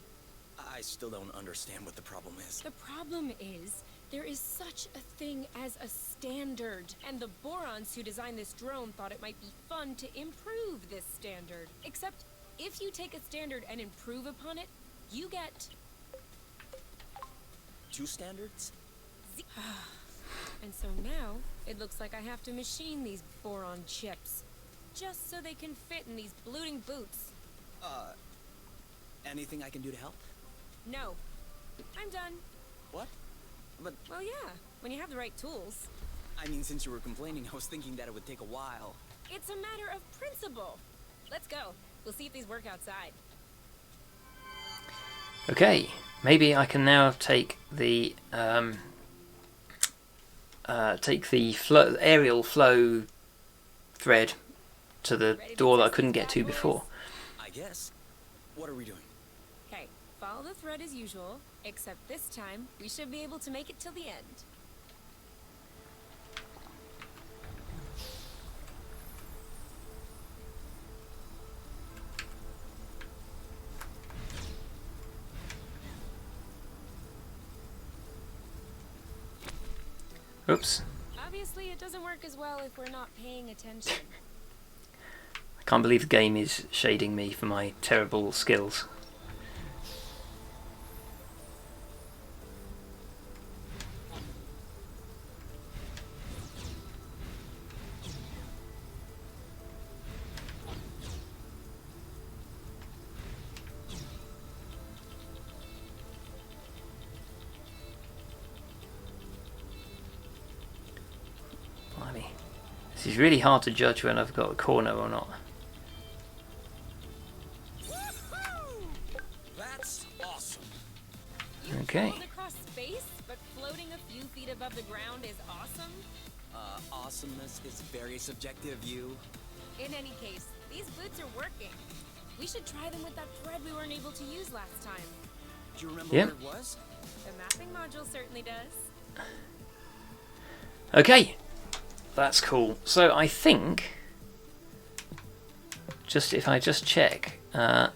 I still don't understand what the problem is. The problem is, there is such a thing as a standard, and the Borons who designed this drone thought it might be fun to improve this standard. Except, if you take a standard and improve upon it, you get... 2 standards? And so now, it looks like I have to machine these Boron chips, just so they can fit in these looting boots. Anything I can do to help? No. I'm done. What? But, Well, yeah, when you have the right tools. I mean, since you were complaining, I was thinking that it would take a while. It's a matter of principle. Let's go. We'll see if these work outside. Okay, maybe I can now take the aerial flow thread to the Ready to door that I test couldn't these get bad to boys? before. I guess. What are we doing? Okay, follow the thread as usual, except this time, we should be able to make it till the end. Oops. Obviously, it doesn't work as well if we're not paying attention. I can't believe the game is shading me for my terrible skills. Blimey. This is really hard to judge when I've got a corner or not. That's awesome. Okay. Float across space, but floating a few feet above the ground is awesome? Awesomeness is very subjective, you. In any case, these boots are working. We should try them with that thread we weren't able to use last time. Do you remember Yep. where it was? The mapping module certainly does. Okay. That's cool. So I think, if I just check, oh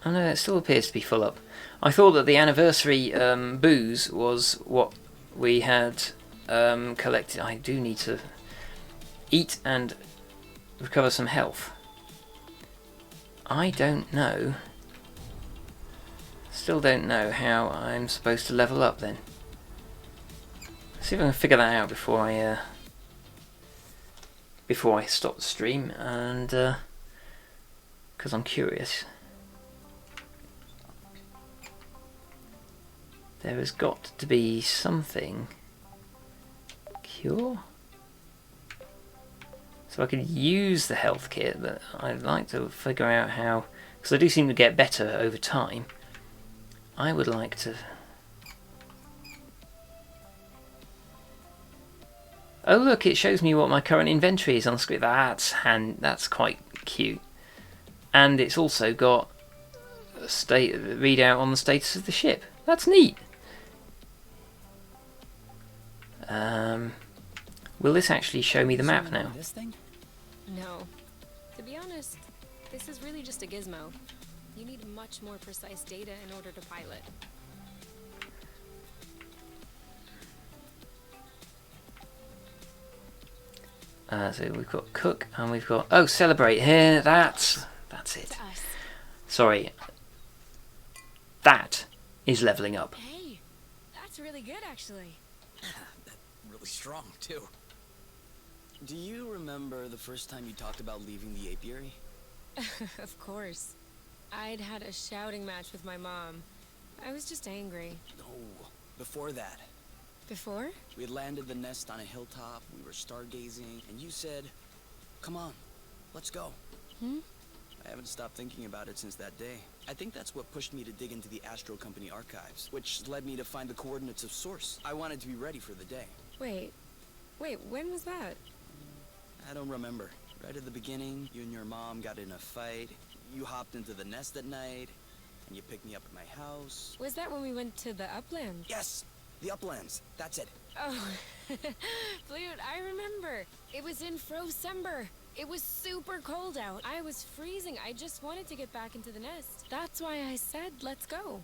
no, it still appears to be full up. I thought that the anniversary booze was what we had collected. I do need to eat and recover some health. I don't know. Still don't know how I'm supposed to level up then. See if I can figure that out before I stop the stream, and because I'm curious. There has got to be something. Cure? So I could use the health kit, but I'd like to figure out how, because I do seem to get better over time. I would like to... Oh look, it shows me what my current inventory is on the screen. That's quite cute. And it's also got a readout on the status of the ship. That's neat. Will this actually show me the map now? This thing? No. To be honest, this is really just a gizmo. You need much more precise data in order to pilot. So we've got cook and we've got celebrate here. That's it. To us. Sorry. That is leveling up. Hey, that's really good actually. Really strong, too. Do you remember the first time you talked about leaving the apiary? Of course. I'd had a shouting match with my mom. I was just angry. No, before that. Before? We had landed the nest on a hilltop, we were stargazing, and you said, "Come on, let's go." I haven't stopped thinking about it since that day. I think that's what pushed me to dig into the Astro Company archives, which led me to find the coordinates of Source. I wanted to be ready for the day. Wait, when was that? I don't remember. Right at the beginning, you and your mom got in a fight. You hopped into the nest at night, and you picked me up at my house. Was that when we went to the uplands? Yes, the uplands. That's it. Oh, Flute, I remember. It was in Frocember. It was super cold out. I was freezing. I just wanted to get back into the nest. That's why I said, let's go.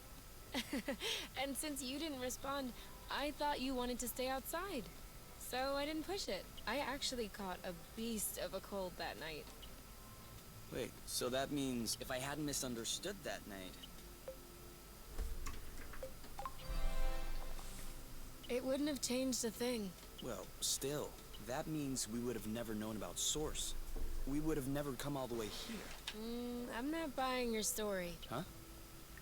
And since you didn't respond, I thought you wanted to stay outside. So I didn't push it. I actually caught a beast of a cold that night. Wait, so that means if I hadn't misunderstood that night... It wouldn't have changed a thing. Well, still, that means we would have never known about Source. We would have never come all the way here. I'm not buying your story. Huh?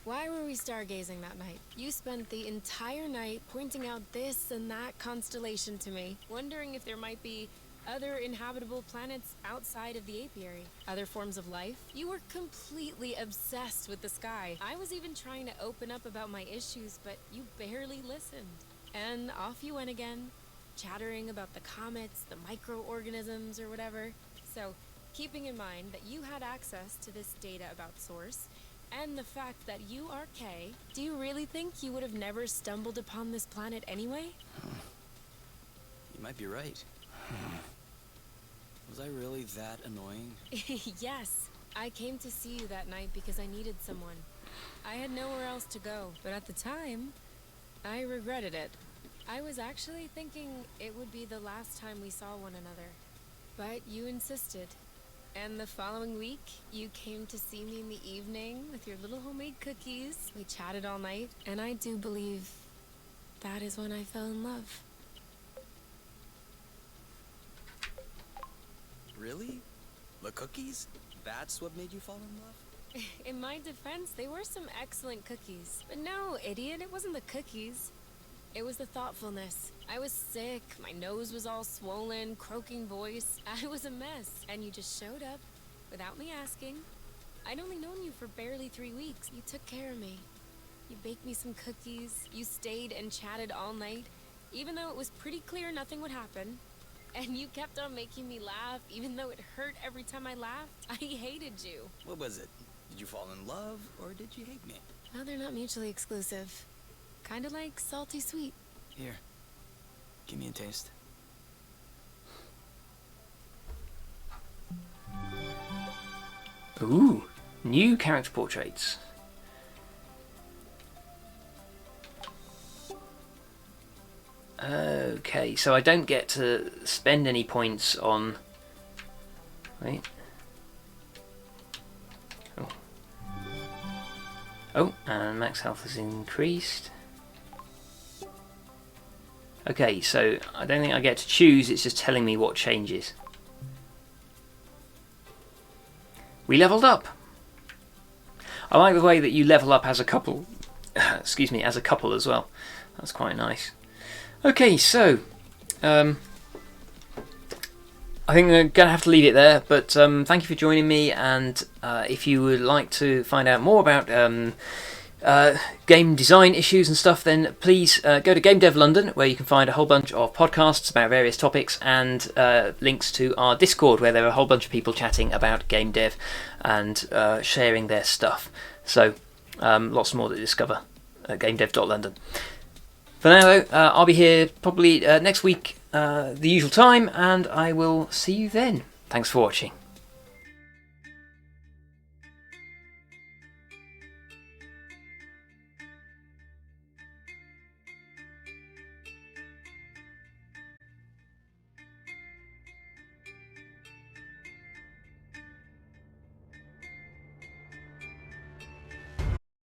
Why were we stargazing that night? You spent the entire night pointing out this and that constellation to me, wondering if there might be other inhabitable planets outside of the apiary, other forms of life. You were completely obsessed with the sky. I was even trying to open up about my issues, but you barely listened. And off you went again, chattering about the comets, the microorganisms, or whatever. So, keeping in mind that you had access to this data about Source, and the fact that you are Kay, do you really think you would have never stumbled upon this planet anyway? You might be right. Was I really that annoying? Yes. I came to see you that night because I needed someone. I had nowhere else to go, but at the time, I regretted it. I was actually thinking it would be the last time we saw one another. But you insisted. And the following week, you came to see me in the evening with your little homemade cookies. We chatted all night, and I do believe that is when I fell in love. Really? The cookies? That's what made you fall in love? In my defense, they were some excellent cookies. But no, idiot, it wasn't the cookies. It was the thoughtfulness. I was sick, my nose was all swollen, croaking voice. I was a mess, and you just showed up without me asking. I'd only known you for barely 3 weeks. You took care of me. You baked me some cookies. You stayed and chatted all night, even though it was pretty clear nothing would happen. And you kept on making me laugh, even though it hurt every time I laughed. I hated you. What was it? Did you fall in love, or did you hate me? Well, they're not mutually exclusive. Kinda like salty sweet. Here, give me a taste. Ooh, new character portraits. Okay, so I don't get to spend any points on... Wait. Oh. Oh, and max health is increased. Okay, so I don't think I get to choose, it's just telling me what changes. We leveled up! I like the way that you level up as a couple. Excuse me, as a couple as well. That's quite nice. Okay, so I think I'm going to have to leave it there, but thank you for joining me, and if you would like to find out more about game design issues and stuff, then please go to Game Dev London, where you can find a whole bunch of podcasts about various topics, and links to our Discord, where there are a whole bunch of people chatting about game dev and sharing their stuff. So lots more to discover at gamedev.london. For now, though, I'll be here probably next week, the usual time, and I will see you then. Thanks for watching.